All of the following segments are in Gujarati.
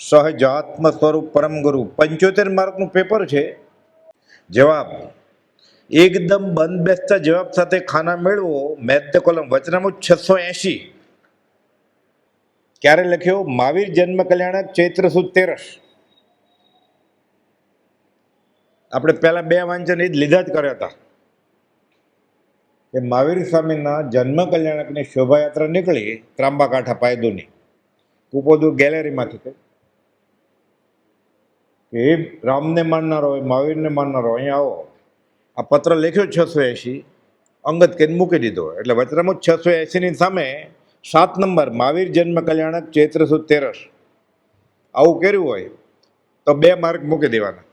સહજાત્મ સ્વરૂપ પરમ ગુરુ 75 માર્કનું પેપર છે. જવાબ એકદમ બંધ બેસતા જવાબ સાથે ખાના મેળવો. મેથ ધ કોલમ વચનામૃત 680. ક્યારે લખ્યો? મહાવીર જન્મ કલ્યાણક ચૈત્ર સુદ 13. આપણે પહેલા બે વાંચન એ જ લીધા જ કર્યા હતા કે મહાવીર સ્વામીના જન્મ કલ્યાણકની શોભાયાત્રા નીકળી ત્રાંબા કાંઠા પાયદુની કુપોદુ ગેલેરીમાંથી કે હે રામને માનનારો હોય, મહાવીરને માનનારો અહીંયા આવો. આ પત્ર લખ્યો 680, અંગત કરીને મૂકી દીધો. એટલે વચનામૃત 680ની સામે 7 નંબર મહાવીર જન્મ કલ્યાણક ચૈત્ર સુદ 13. આવું કર્યું હોય તો 2 માર્ક મૂકી દેવાના,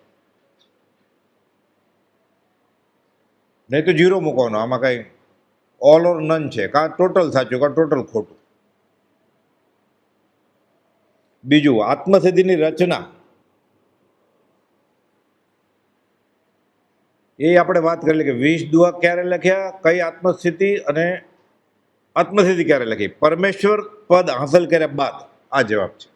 નહીં તો 0 મૂકવાનો. આમાં કઈ ઓલ ઓર નન છે, કાં ટોટલ સાચું કાં ટોટલ ખોટું. બીજું, આત્મસિદ્ધિની રચના એ આપણે વાત કરી કે 20 દુઆ ક્યારે લખ્યા, કઈ આત્મસ્થિતિ અને આત્મસિદ્ધિ ક્યારે લખી. પરમેશ્વર પદ હાંસલ કર્યા બાદ આ જવાબ છે.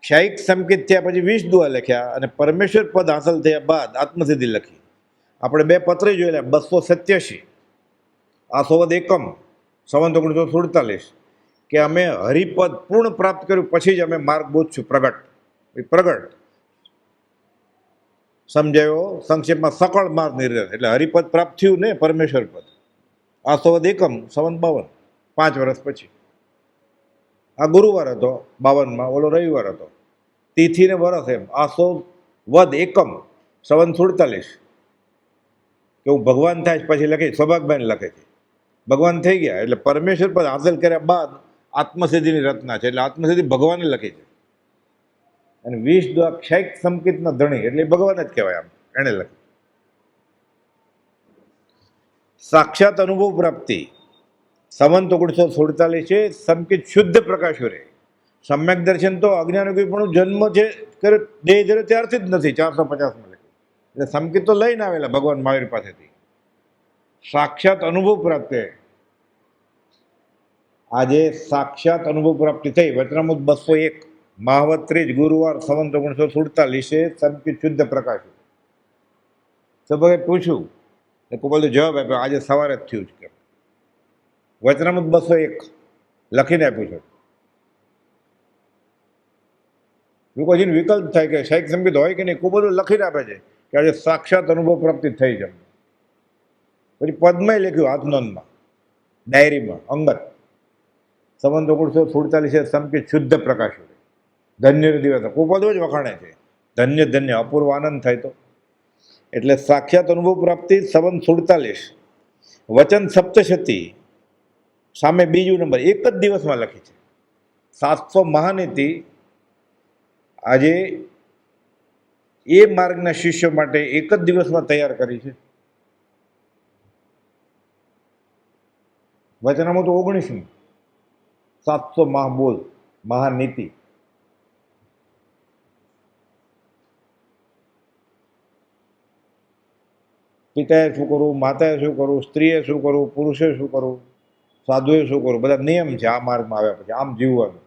ક્ષયિક સંકેત થયા પછી 20 દુઆ લખ્યા અને પરમેશ્વર પદ હાંસલ થયા બાદ આત્મસિદ્ધિ લખી. આપણે 2 પત્ર જોયેલા. 287 આ સંવત એકમ સંવત 1947 કે અમે હરિપદ પૂર્ણ પ્રાપ્ત કર્યું પછી જ અમે માર્ગ બોધશું. પ્રગટ સમજાયો સંક્ષેપમાં સકળ માર્ગ નિર્ણય. એટલે હરિપદ પ્રાપ્ત થયું ને પરમેશ્વર પદ. આ સંવત એકમ સંવત 52, 5 વર્ષ પછી. આ ગુરુવાર હતો 52માં, ઓલો રવિવાર હતો. તિથિ ને વર્ષ એમ. આ વદ એકમ સંવત 47 કે હું ભગવાન થાય પછી લખી. સૌભાગભાઈ લખે છે ભગવાન થઈ ગયા એટલે પરમેશ્વર પદ હાંસલ કર્યા બાદ આત્મસિદ્ધિની રચના છે. એટલે આત્મસિદ્ધિ ભગવાને લખી છે. અને 20 દુઆ ક્ષયિક સંકેતના ધણી એટલે ભગવાન જ કહેવાય. આમ એને લખી. સાક્ષાત અનુભવ પ્રાપ્તિ સંવત 1947 છે. સંકેત શુદ્ધ પ્રકાશ રહે. સમ્યક દર્શન તો અજ્ઞાનોગી પણ જન્મ છે દેહ ધરે ત્યારથી જ નથી. 450માં લખ્યું. એટલે સંકેત તો લઈને આવેલા ભગવાન મહાવીર પાસેથી. સાક્ષાત અનુભવ પ્રાપ્તિ, આજે સાક્ષાત અનુભવ પ્રાપ્તિ થઈ. વચનામૃત 201 માહવત 30 ગુરુવાર સંવત 1947 સંકેત શુદ્ધ પ્રકાશ. સભાએ પૂછ્યું ને કોઈ જવાબ આપ્યો આજે સવારે જ થયું છે. વચનામૃત 201 લખીને આપ્યું છે. લોકો જેને વિકલ્પ થાય કે ક્ષયિક સંકેત હોય કે નહીં, ખૂબ બધું લખીને આપે છે કે આજે સાક્ષાત અનુભવ પ્રાપ્તિ થઈ છે. પછી પદમાં લખ્યું હાથનોંધમાં ડાયરીમાં અંગત સંવત 1947 સંકેત શુદ્ધ પ્રકાશ. ધન્ય દિવસ ખૂબ બધું જ વખાણે છે. ધન્ય ધન્ય અપૂર્વ આનંદ થાય તો. એટલે સાક્ષાત અનુભવ પ્રાપ્તિ સંવત 47 વચન સપ્તશતી સામે બીજું નંબર એક જ દિવસમાં લખી છે. 700 મહાનીતિ આજે એ માર્ગના શિષ્યો માટે એક જ દિવસમાં તૈયાર કરી છે. વચનામૃત 19 700 મહાબોલ મહાનીતિ. પિતાએ શું કરવું, માતાએ શું કરવું, સ્ત્રીએ શું કરવું, પુરુષે શું કરવું, સાધુએ શું કરવું, બધા નિયમ છે આ માર્ગમાં આવ્યા પછી. આમ જીવવાનું.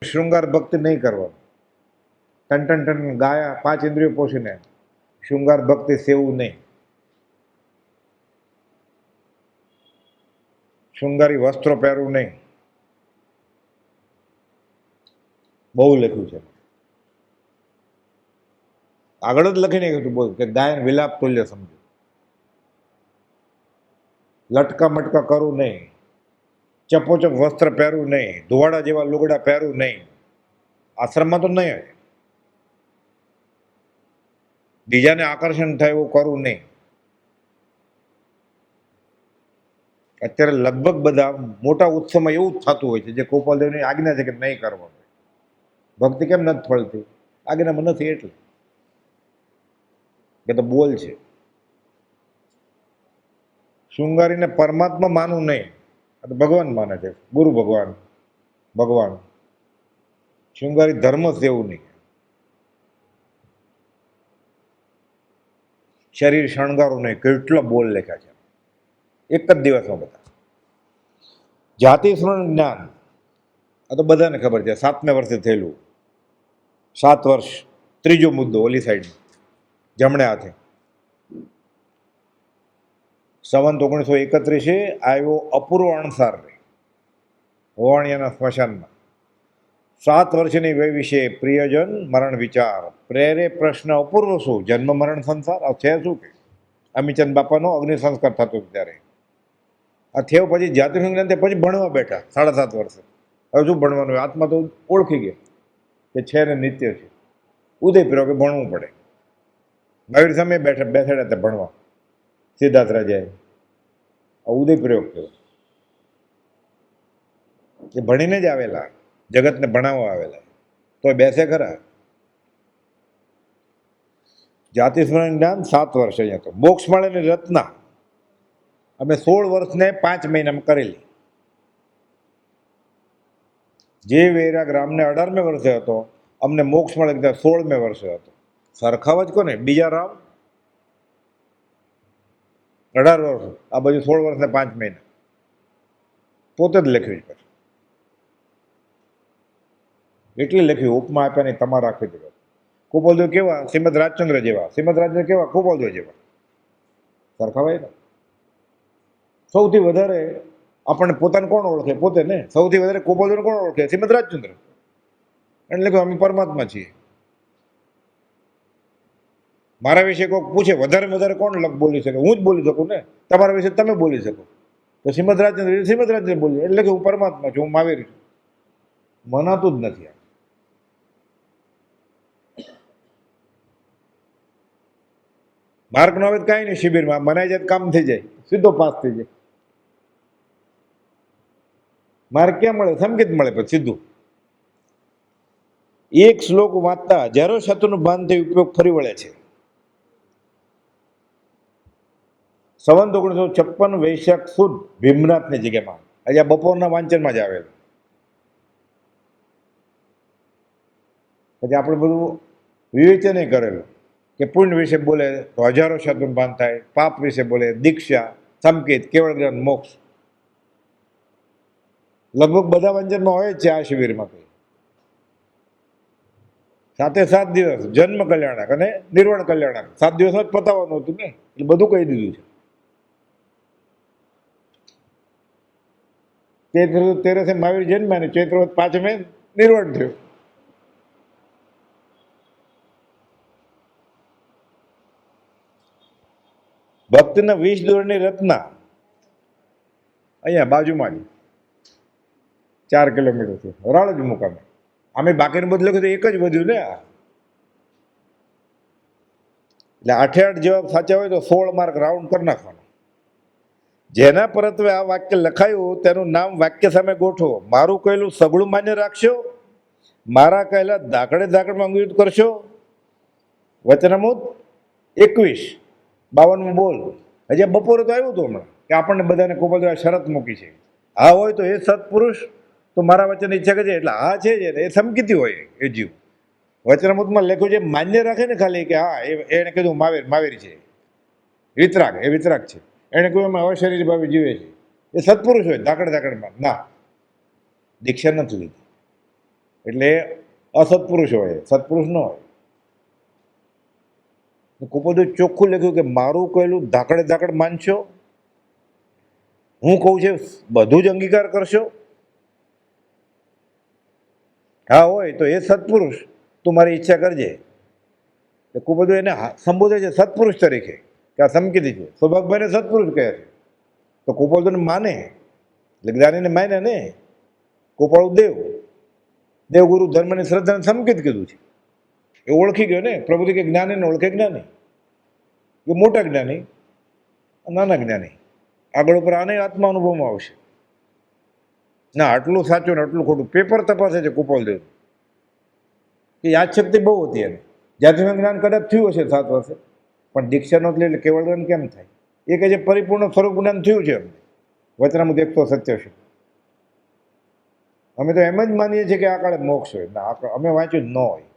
શૃંગાર ભક્તિ નહીં કરવાનું. ટન ગાયા 5 ઇન્દ્રિયો પોષીને શૃંગાર ભક્તિ સેવું નહીં. શૃંગારી વસ્ત્રો પહેરવું નહીં. બહુ લખ્યું છે. આગળ જ લખીને કહ્યું બોલ કે ગાયન વિલાપ તુલ્ય સમજો. લટકા મટકા કરવું નહીં. ચપોચપ વસ્ત્ર પહેરવું નહીં. ધોવાડા જેવા લુગડા પહેરવું નહીં. આશ્રમમાં તો નહીં. બીજાને આકર્ષણ થાય એવું કરવું નહીં. અત્યારે લગભગ બધા મોટા ઉત્સવમાં એવું જ થતું હોય છે જે ગોપાલદેવની આજ્ઞા છે કે નહીં કરવાનું. ભક્તિ કેમ નથી ફળતી? આજ્ઞામાં નથી એટલે કે તો બોલ છે. શૃંગારીને પરમાત્મા માનવું નહીં. આ તો ભગવાન માને છે. ગુરુ ભગવાન શૃંગારી ધર્મ સેવું નહીં. શરીર શણગારું નહીં. કેટલા બોલ લખ્યા છે એક જ દિવસમાં બધા. જાતિ સ્મરણ જ્ઞાન આ તો બધાને ખબર છે, 7મે વર્ષે થયેલું. 7 વર્ષ, ત્રીજો મુદ્દો ઓલી સાઈડમાં જમણે હાથે. સંવંત 1931 આવ્યો અપૂર્વ અણસાર વવાણિયાના સ્મશાનમાં. 7 વર્ષની વય વિશે પ્રિયજન મરણ વિચાર પ્રેરે પ્રશ્ન અપૂર્વ શું જન્મ મરણ સંસાર આ છે શું કે અમીચંદ બાપાનો અગ્નિ સંસ્કાર થતો ત્યારે આ થયો. પછી જાતિ વિજ્ઞાન પછી ભણવા બેઠા 7.5 વર્ષે. હવે શું ભણવાનું? આત્મા તો ઓળખી ગયા કે છે ને નિત્ય છે. ઉદયપુર કે ભણવું પડે. મહાવીર સામે બેસાડ્યા હતા ભણવા સિદ્ધાર્થ રાજાએ. ઉદયપ્રયોગ કર્યો. એ ભણીને જ આવેલા, જગતને ભણાવવા આવેલા, તો બેસે ખરા. જાતિ સ્મરણ જ્ઞાન 7 વર્ષ. અહીંયા તો મોક્ષ મળે રત્ના અમે 16 વર્ષને 5 મહિનામાં કરેલી. જે વૈરાગ રામને 18મે વર્ષે હતો, અમને મોક્ષ મળે 16મે વર્ષે હતો. સરખાવ જ કોને? બીજા રામ 18 વર્ષ, આ બાજુ 16 વર્ષને 5 મહિના. પોતે જ લખ્યું છે. એટલી લખ્યું, ઉપમા આપ્યા નહીં તમારે રાખવી દીધા. કુપોલદેવ કેવા? શ્રીમદ રાજચંદ્ર જેવા. શ્રીમદ રાજચંદ્ર કેવા? કુપોલદેવ જેવા. સરખાવાય ને. સૌથી વધારે આપણને પોતાને કોણ ઓળખે? પોતે ને. સૌથી વધારે કુપોલદેવને કોણ ઓળખે? શ્રીમદ રાજચંદ્ર. એટલે કે અમે પરમાત્મા છીએ. મારા વિશે કોઈ પૂછે વધારે કોણ બોલી શકે? હું જ બોલી શકું ને. તમારા વિશે તમે બોલી શકો. તો શ્રીમદ રાજચંદ્ર બોલ્યું એટલે કે હું પરમાત્મા છું, હું મહાવીર છું. મનાતું જ નથી. માર્ક નો આવે કાંઈ નહીં, શિબિરમાં મનાઈ જાય કામ થઈ જાય, સીધો પાસ થઈ જાય. માર્ક ક્યાં મળે? સંકેત મળે પછી સીધું. એક શ્લોક વાંચતા હજારો શબ્દનું ભાન થઈ ઉપયોગ ફરી વળે છે. સંવંત 1956 વૈશાખ સુદ ભીમનાથની જગ્યામાં, આજે બપોરના વાંચનમાં જ આવેલું. પછી આપણે બધું વિવેચન કરેલું કે પુણ્ય વિશે બોલે તો હજારો શબ્દનું ભાન થાય, પાપ વિશે બોલે દીક્ષા, સંકેત, કેવળ જ્ઞાન, મોક્ષ. લગભગ બધા વાંચનમાં હોય જ છે આ શિબિરમાં. સાથે 7 દિવસ જન્મ કલ્યાણક અને નિર્વાણ કલ્યાણક 7 દિવસમાં જ પતાવવાનું હતું ને, એટલે બધું કહી દીધું છે. 13 મહાવીર જન્મ અને ચૈત્ર 5મે નિર્વાણ થયું. ભક્તના 20 દોરની રત્ના અહીંયા બાજુમાં જ 4 કિલોમીટરથી વરાળ જ મુકામે. અમે બાકીનું બધું લખ્યું તો એક જ વધ્યું ને. એટલે 8 જવાબ સાચા હોય તો 16 માર્ક રાઉન્ડ કરી નાખવાનો. જેના પરત્વે આ વાક્ય લખાયું તેનું નામ વાક્ય સામે ગોઠવો. મારું કહેલું સગળું માન્ય રાખશો, મારા કહેલા ધાકડે અંગીત કરશો. વચનામૃત 21:52 બોલ. હજી બપોરે તો આવ્યું હતું હમણાં કે આપણને બધાને કુપોલદેવ શરત મૂકી છે. હા હોય તો એ સત્પુરુષ તો મારા વચન ઈચ્છા કરે એટલે હા છે જ એ સમકીતી હોય એ જીવ. વચનામૃતમાં લખ્યું છે માન્ય રાખે ને ખાલી કે હા એને કીધું મહાવીર છે, વિતરાગ છે. એણે કહ્યું અમે અશરીર ભાવે જીવે છે, એ સત્પુરુષ હોય. ધાકડમાં ના, દીક્ષા નથી લીધી એટલે અસત્પુરુષ હોય, સત્પુરુષ ન હોય. કુપોલદેવ ચોખ્ખું લખ્યું કે મારું કહેલું ધાકડ માનશો, હું કહું છે બધું જ અંગીકાર કરશો. હા હોય તો એ સત્પુરુષ તું મારી ઈચ્છા કરજે. કુપોલદેવ એને સંબોધે છે સત્પુરુષ તરીકે કે આ સમકીતી છે. સૌભાગભાઈને સત્પુરુષ કહે છે તો કુપોલદેવને માને એટલે જ્ઞાનીને માને ને. કુપોલદેવ દેવગુરુ ધર્મની શ્રદ્ધાને સમકીત કીધું છે. એ ઓળખી ગયો ને. પ્રભુજી કે જ્ઞાનીને ઓળખે જ્ઞાની, એ મોટા જ્ઞાની, નાના જ્ઞાની. આગળ ઉપર આને આત્મા અનુભવમાં આવશે ના આટલું સાચું ને આટલું ખોટું. પેપર તપાસે છે કુપોલદેવ કે યાદશક્તિ બહુ હતી એને. જાતિનું જ્ઞાન કદાચ થયું હશે 7 વર્ષે, પણ દીક્ષા નો એટલે કેવળ જ્ઞાન કેમ થાય? એ કહે છે પરિપૂર્ણ સ્વરૂપ જ્ઞાન થયું છે અમને. વચનામૃત 187. અમે તો એમ જ માનીએ છીએ કે આ કાળે મોક્ષ હોય. ના, અમે વાંચ્યું જ ન હોય.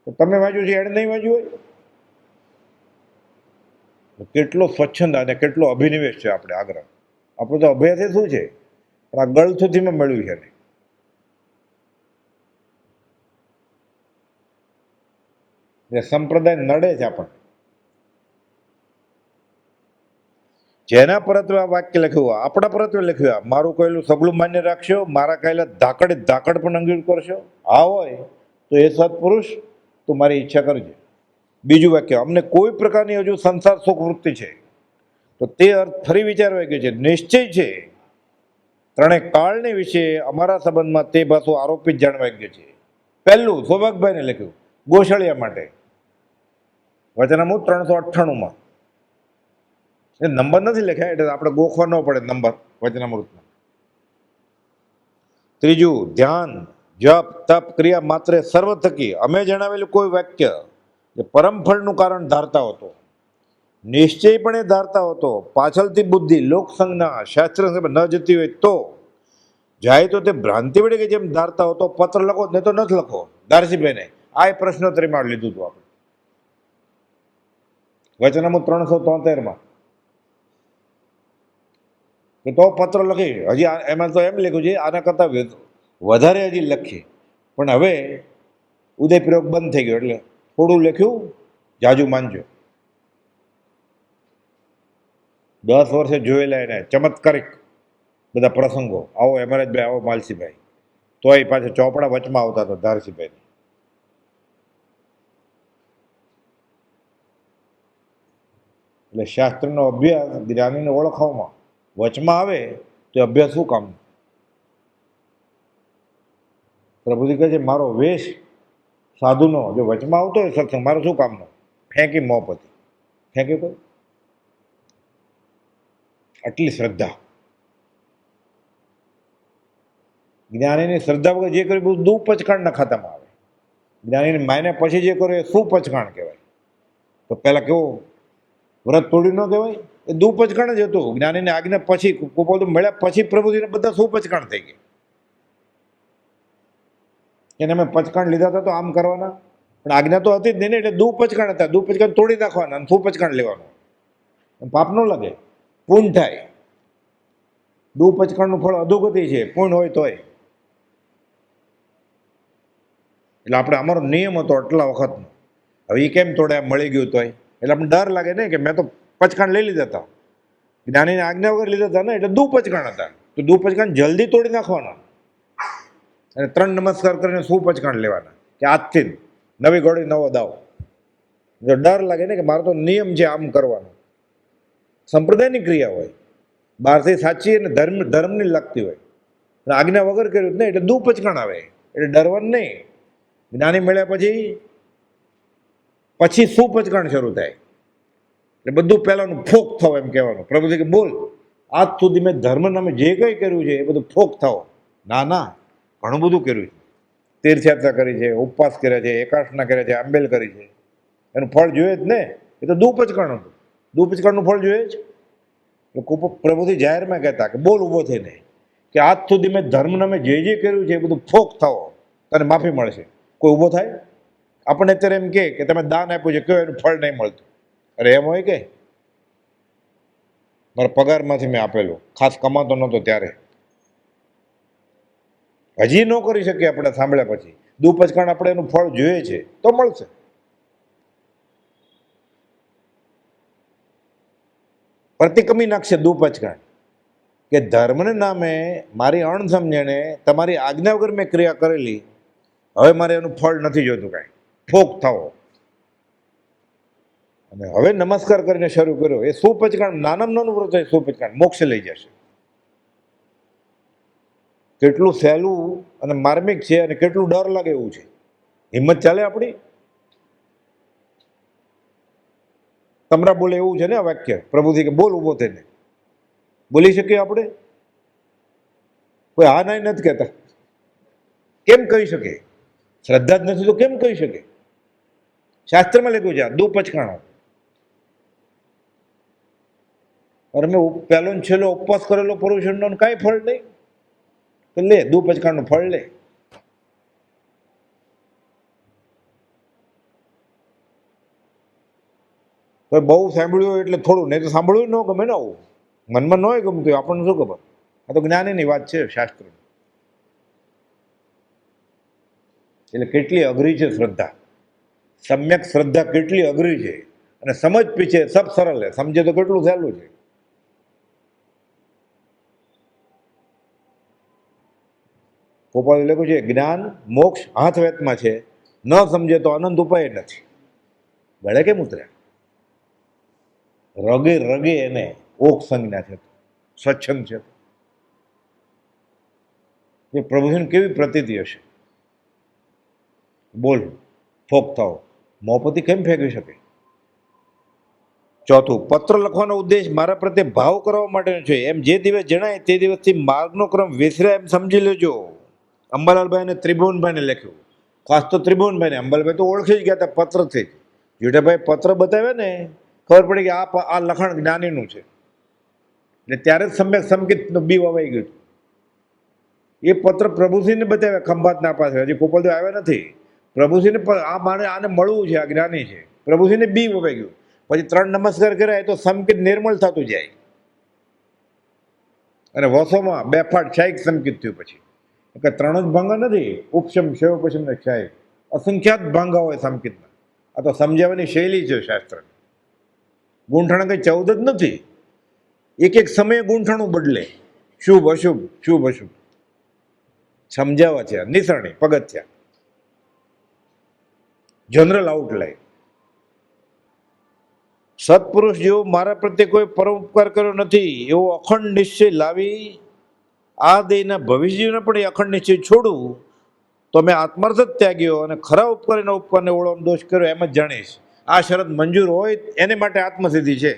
તો તમે વાંચ્યું છે એને નહીં વાંચ્યું હોય? કેટલો સ્વચ્છંદ અને કેટલો અભિનિવેશ છે આપણે આગ્રહ. આપણો તો અભ્યાસ શું છે પણ આ ગળથુથીમાં મળ્યું છે. એ સંપ્રદાય નડે છે આપણને. જેના પરત્વે આ વાક્ય લખ્યું, આપણા પરત્વે લખ્યું, મારું કહેલું સગળું માન્ય રાખશો, મારા કહેલા ધાકડ પણ અંગીર કરશો. આ હોય તો એ સત્પુરુષ તું મારી ઈચ્છા કરજે. બીજું વાક્ય, અમને કોઈ પ્રકારની હજુ સંસાર સુખ વૃત્તિ છે, તો તે અર્થ ફરી વિચારવા ગયો છે. નિશ્ચય છે ત્રણેય કાળની વિશે અમારા સંબંધમાં તે ભાષો આરોપિત જાણવા ગયો છે. પહેલું સૌભાગભાઈને લખ્યું ગોશાળિયા માટે, વચનામૃત 398માં. એ નંબર નથી લખ્યા એટલે આપણે ગોખવા ન પડે નંબર વચનામૃતમાં. ત્રીજું, ધ્યાન, જપ, તપ, ક્રિયા માત્ર સર્વ થકી અમે જણાવેલું કોઈ વાક્ય જે પરમ ફળનું કારણ ધારતા હતો, નિશ્ચયપણે ધારતા હતો, પાછળથી બુદ્ધિ લોકસંગના શાસ્ત્ર ન જતી હોય તો જાય તો તે ભ્રાંતિ વડે કે જેમ ધારતા હતો પત્ર લખો ને તો નથી લખો. દારસીભાઈને આ પ્રશ્નોત્તરીમાં લીધું હતું આપણે વચનામૃત 373માં, કે તો પત્ર લખી. હજી એમાં તો એમ લખ્યું છે આના કરતાં વધારે હજી લખીએ, પણ હવે ઉદયપ્રયોગ બંધ થઈ ગયો એટલે થોડું લખ્યું, જાજુ માનજો. 10 વર્ષે જોયેલા એને ચમત્કારિક બધા પ્રસંગો, આવો હેમરાજભાઈ, આવો માલસીભાઈ, તોય પાછા ચોપડા વચમાં આવતા હતા ધારસીભાઈ. એટલે શાસ્ત્રનો અભ્યાસ જ્ઞાનીને ઓળખવામાં વચમાં આવે તો અભ્યાસ શું કામ? પ્રભુજી કહે છે મારો વેશ સાધુનો જો વચમાં આવતો હોય સત્સંગ, મારો શું કામનો? ફેંકી મોપતિ ફેંકી કોઈ? આટલી શ્રદ્ધા, જ્ઞાનીની શ્રદ્ધા વગર જે કર્યું બધું દુપચકાણના ખાતામાં આવે. જ્ઞાનીની માયને પછી જે કર્યું એ સુપચકાણ કહેવાય. તો પહેલાં કેવું વ્રત તોડી ન કહેવાય, એ દુપચકાણ જ હતું. જ્ઞાનીની આજ્ઞા પછી કુપોલ મળ્યા પછી પ્રભુજીને બધા સુપચકાણ થઈ ગયા. એને અમે પચકાણ લીધા હતા તો આમ કરવાના, પણ આજ્ઞા તો હતી જ નહીં ને, એટલે દુપચકાણ હતા. દુપચકાણ તોડી નાખવાના અને સુપચકાણ લેવાનું. પાપ ન લાગે, પૂર્ણ થાય. દુપચકાણનું ફળ અધોગતિ છે, પૂર્ણ હોય તોય. એટલે આપણે અમારો નિયમ હતો આટલા વખતનો, હવે એ કેમ તોડે મળી ગયું તોય, એટલે આપણે ડર લાગે ને કે મેં તો પચકાણ લઈ લીધા હતા, જ્ઞાનીની આજ્ઞા વગર લીધા હતા ને, એટલે દુપચકાણ હતા. તો દુપચકાણ જલ્દી તોડી નાખવાના અને 3 નમસ્કાર કરીને સુપચકાણ લેવાના કે આજથી નવી ઘોડી નવો દાવ. જો ડર લાગે ને કે મારો તો નિયમ છે આમ કરવાનો, સંપ્રદાયની ક્રિયા હોય, બહારથી સાચી અને ધર્મની લાગતી હોય, પણ આજ્ઞા વગર કર્યું નહીં એટલે દુપચકાણ આવે. એટલે ડરવાનું નહીં. જ્ઞાની મળ્યા પછી સુપચકાણ શરૂ થાય. એટલે બધું પહેલાનું ફોક થાવ એમ કહેવાનું. પ્રભુજી કે બોલ આજ સુધી મેં ધર્મ નામે જે કંઈ કર્યું છે એ બધું ફોક થાવ. ના, ઘણું બધું કર્યું છે. તીર્થયાત્રા કરી છે, ઉપવાસ કર્યા છે, એકાસના કર્યા છે, આંબેલ કરી છે. એનું ફળ જોઈએ જ ને, એ તો દુપચકાણ હતું. દુપચકાણનું ફળ જોઈએ જ. પ્રભુજી જાહેરમાં કહેતા કે બોલ ઊભો થઈને કે આજ સુધી મેં ધર્મ નામે જે કર્યું છે એ બધું ફોક થાવ, તને માફી મળશે. કોઈ ઊભો થાય? આપણને અત્યારે એમ કે તમે દાન આપ્યું છે, કયો એનું ફળ નહીં મળતું? અરે એમ હોય કે મારા પગારમાંથી મેં આપેલું, ખાસ કમાતો નહોતો ત્યારે. હજી ન કરી શકીએ આપણે સાંભળ્યા પછી. દુપચકાણ આપણે એનું ફળ જોઈએ છે તો મળશે. પ્રતિક્રમી નાખશે દુપચકાણ કે ધર્મને નામે મારી અણસમજણે તમારી આજ્ઞા વગર મેં ક્રિયા કરેલી, હવે મારે એનું ફળ નથી જોતું કાંઈ, ફોક થાવો. અને હવે નમસ્કાર કરીને શરૂ કર્યો એ સુપચકાણ, નાનામાં નાનું વ્રત હોય સુપચકાણ, મોક્ષે લઈ જશે. કેટલું સહેલું અને માર્મિક છે અને કેટલું ડર લાગે એવું છે. હિંમત ચાલે આપણી? તમરા બોલે એવું છે ને આ વાક્ય, પ્રભુજી કે બોલ ઊભો થઈને. બોલી શકીએ આપણે? કોઈ હા ના નથી કહેતા. કેમ કહી શકે? શ્રદ્ધા જ નથી તો કેમ કહી શકે? શાસ્ત્રમાં લખ્યું છે દુપચકાણો. અરે મેં પહેલો છેલ્લો ઉપવાસ કરેલો પુરુષનો કાંઈ ફળ નહીં, તો લે દુપચકાણનું ફળ લે. તો બહુ સાંભળ્યું એટલે થોડું, નહીં તો સાંભળ્યું ન ગમે ને. આવું મનમાં ન હોય ગમતું, આપણને શું ખબર? આ તો જ્ઞાનીની વાત છે શાસ્ત્રની. એટલે કેટલી અઘરી છે શ્રદ્ધા. સમ્યક શ્રદ્ધા કેટલી અઘરી છે અને સમજ પીછે સબ સરળ છે, સમજે તો કેટલું સહેલું છે. ગોપાલ લખ્યું છે જ્ઞાન મોક્ષ હાથ વેતમાં છે, ન સમજે તો અનંત ઉપાય નથી. ગળે કેમ ઉતર્યા? રગે રગે એને ઓક સંજ્ઞા છે, સ્વચ્છંદ છે. એ પ્રભુજીને કેવી પ્રતીતિ હશે? બોલ ફોક થાવ, મોપતિ કેમ ફેંકી શકે? ચોથું, પત્ર લખવાનો ઉદ્દેશ મારા પ્રત્યે ભાવ કરવા માટેનો છે, એમ જે દિવસ જણાય તે દિવસથી માર્ગનો ક્રમ વિસરે એમ સમજી લેજો. અંબાલાલભાઈ અને ત્રિભુવનભાઈને લખ્યું, ખાસ તો ત્રિભુવનભાઈને. અંબાલાલભાઈ તો ઓળખી જ ગયા હતા પત્રથી. જેઠાભાઈ પત્ર બતાવ્યા ને, ખબર પડી કે આ લખાણ જ્ઞાનીનું છે. એટલે ત્યારે જ સમ્યક સંકિતનું બી વવાઈ ગયું. એ પત્ર પ્રભુસિંહને બતાવ્યા ખંભાતના પાસે, હજી ગોપાલભાઈ આવ્યા નથી. પ્રભુસિંહને આ માને આને મળવું છે, આ જ્ઞાની છે. પ્રભુસિંહને બી વવાઈ ગયું. પછી 3 નમસ્કાર કર્યા તો સંકિત નિર્મળ થતું જાય અને વસોમાં બેફાટ ક્ષાયિક સંકિત થયું. પછી કે 3 જ ભાંગા નથી, ઉપશમ શૈવ પશ્ચિમ ને ક્ષાયિક, અસંખ્યાત ભાંગા હોય સંકિતના. આ તો સમજાવવાની શૈલી છે શાસ્ત્ર. ગૂંઠણ કંઈ 14 જ નથી, એક એક સમયે ગૂંઠણું બદલે, શુભ અશુભ શુભ અશુભ સમજાવવા છે. નિસરણી પગથિયા, જનરલ આઉટલાઈન. સત્પુરુષ જેવો મારા પ્રત્યે કોઈ પરોપકાર કર્યો નથી એવો અખંડ નિશ્ચય લાવી આ દેહના ભવિષ્યના પણ એ અખંડ નિશ્ચય છોડું તો મેં આત્માર્થ જ ત્યાગ્યો અને ખરા ઉપકારીના ઉપકારને ઓળવાનો દોષ કર્યો એમ જ જાણીશ. આ શરત મંજૂર હોય એને માટે આત્મસિદ્ધિ છે.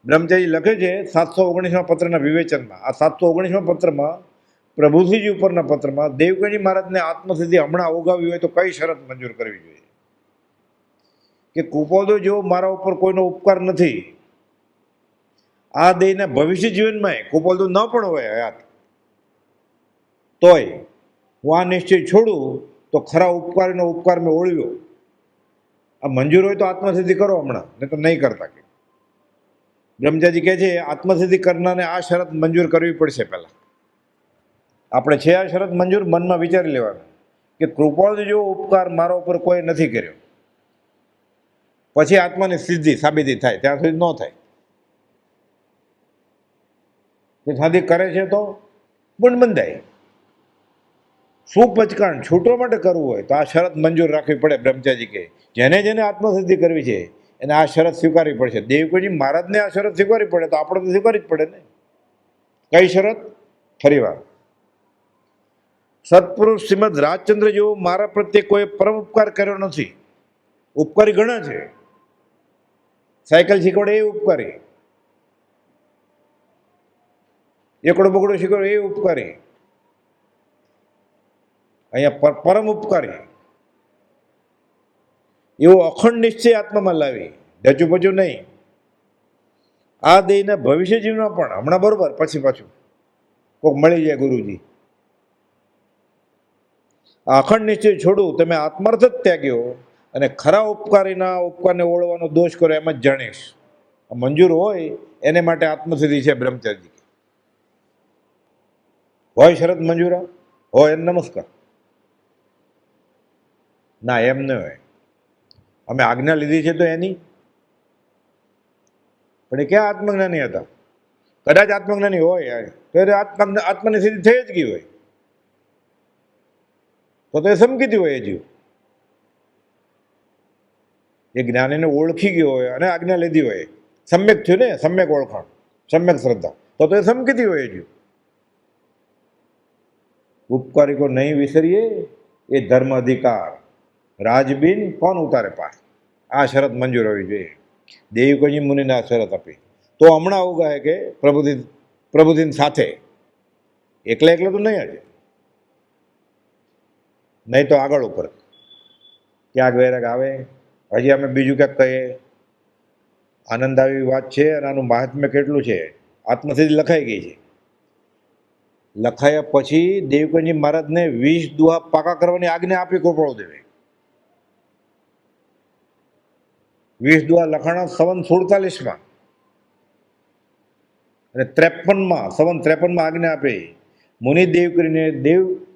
બ્રહ્મચારી લખે છે 719માં પત્રના વિવેચનમાં. આ 719માં પત્રમાં પ્રભુજીજી ઉપરના પત્રમાં દેવકીજી મહારાજને આત્મસિદ્ધિ હમણાં ઓગાવી હોય તો કઈ શરત મંજૂર કરવી જોઈએ? કે કુપોદો જેવો મારા ઉપર કોઈનો ઉપકાર નથી. આ દેહના ભવિષ્ય જીવનમાં કુપોદો ન પણ હોય હયાત, તોય હું આ નિશ્ચય છોડું તો ખરા ઉપકારીનો ઉપકાર મેં ઓળવ્યો. આ મંજૂર હોય તો આત્મસિદ્ધિ કરો હમણાં, નહીં તો નહીં કરતા. કે બ્રહ્મચારી કહે છે આત્મસિદ્ધિ કરનારને આ શરત મંજૂર કરવી પડશે. પહેલા આપણે છે આ શરત મંજૂર, મનમાં વિચારી લેવાનું કે કૃપાળ જેવો ઉપકાર મારા ઉપર કોઈ નથી કર્યો. પછી આત્માની સિદ્ધિ સાબિતી થાય, ત્યાં સુધી ન થાય. સાધી કરે છે તો ગુણ બંધાય. સુપચકાણ છૂટવા માટે કરવું હોય તો આ શરત મંજૂર રાખવી પડે. બ્રહ્મચારી કે જેને જેને આત્મસિદ્ધિ કરવી છે એને આ શરત સ્વીકારવી પડશે. દેવકીજી મહારાજને આ શરત સ્વીકારવી પડે તો આપણે તો સ્વીકારવી જ પડે ને. કઈ શરત? ફરી વાર, સત્પુરુષ શ્રીમદ રાજચંદ્ર જેવો મારા પ્રત્યે કોઈ પરમ ઉપકાર કર્યો નથી. ઉપકારી ઘણા છે. સાયકલ શીખવાડે એ ઉપકારી, એકડો બગડો શીખવાડે એ ઉપકારી, અહીંયા પરમ ઉપકારી એવો અખંડ નિશ્ચય આત્મામાં લાવી ડચું પચું નહીં. આ દેહના ભવિષ્ય જીવનમાં પણ હમણાં બરોબર, પછી પાછું કોઈક મળી જાય ગુરુજી. આ અખંડ નિશ્ચય છોડું તમે આત્માર્થ જ ત્યાગ્યો અને ખરા ઉપકારીના ઉપકારને ઓળવાનો દોષ કરો એમ જ જાણીશ. મંજૂર હોય એને માટે આત્મસિદ્ધિ છે. બ્રહ્મચારી હોય શરત મંજૂરા હોય એને નમસ્કાર. ના એમ ન હોય, અમે આજ્ઞા લીધી છે તો એની, પણ એ ક્યાં આત્મજ્ઞાની હતા? કદાચ આત્મજ્ઞાની હોય તો આત્માની સિદ્ધિ થઈ જ ગઈ હોય તો એ સમકીતી હોય. એ જીવ એ જ્ઞાનીને ઓળખી ગયો હોય અને આજ્ઞા લીધી હોય, સમ્યક થયું ને, સમ્યક ઓળખાણ, સમ્યક શ્રદ્ધા, તો એ સમકીતી હોય. એ જીવ ઉપકારી કો નહીં વિસરીએ એ ધર્મ અધિકાર, રાજબીન કોણ ઉતારે પાર. આ શરત મંજૂર હોવી જોઈએ. દેવકીજી મુનિને આ શરત આપી તો હમણાં આવું કહે કે પ્રભુદીન સાથે, એકલા એકલા તો નહીં જ, નહીં તો આગળ ઉપર ક્યાંક વૈરાગ આવે. હજી અમે બીજું ક્યાંક કહીએ. આનંદ આવી વાત છે અને આનું મહાત્મ્ય કેટલું છે. આત્મસિદ્ધિ લખાઈ ગઈ છે. લખાયા પછી દેવકીજી મહારાજને 20 દુહા પાકા કરવાની આજ્ઞા આપી ગોપાળ દેવે. 20 દુહા લખાણા સંવત 47માં અને 53માં, સંવત 53માં આજ્ઞા આપી. મુનિ દેવકીને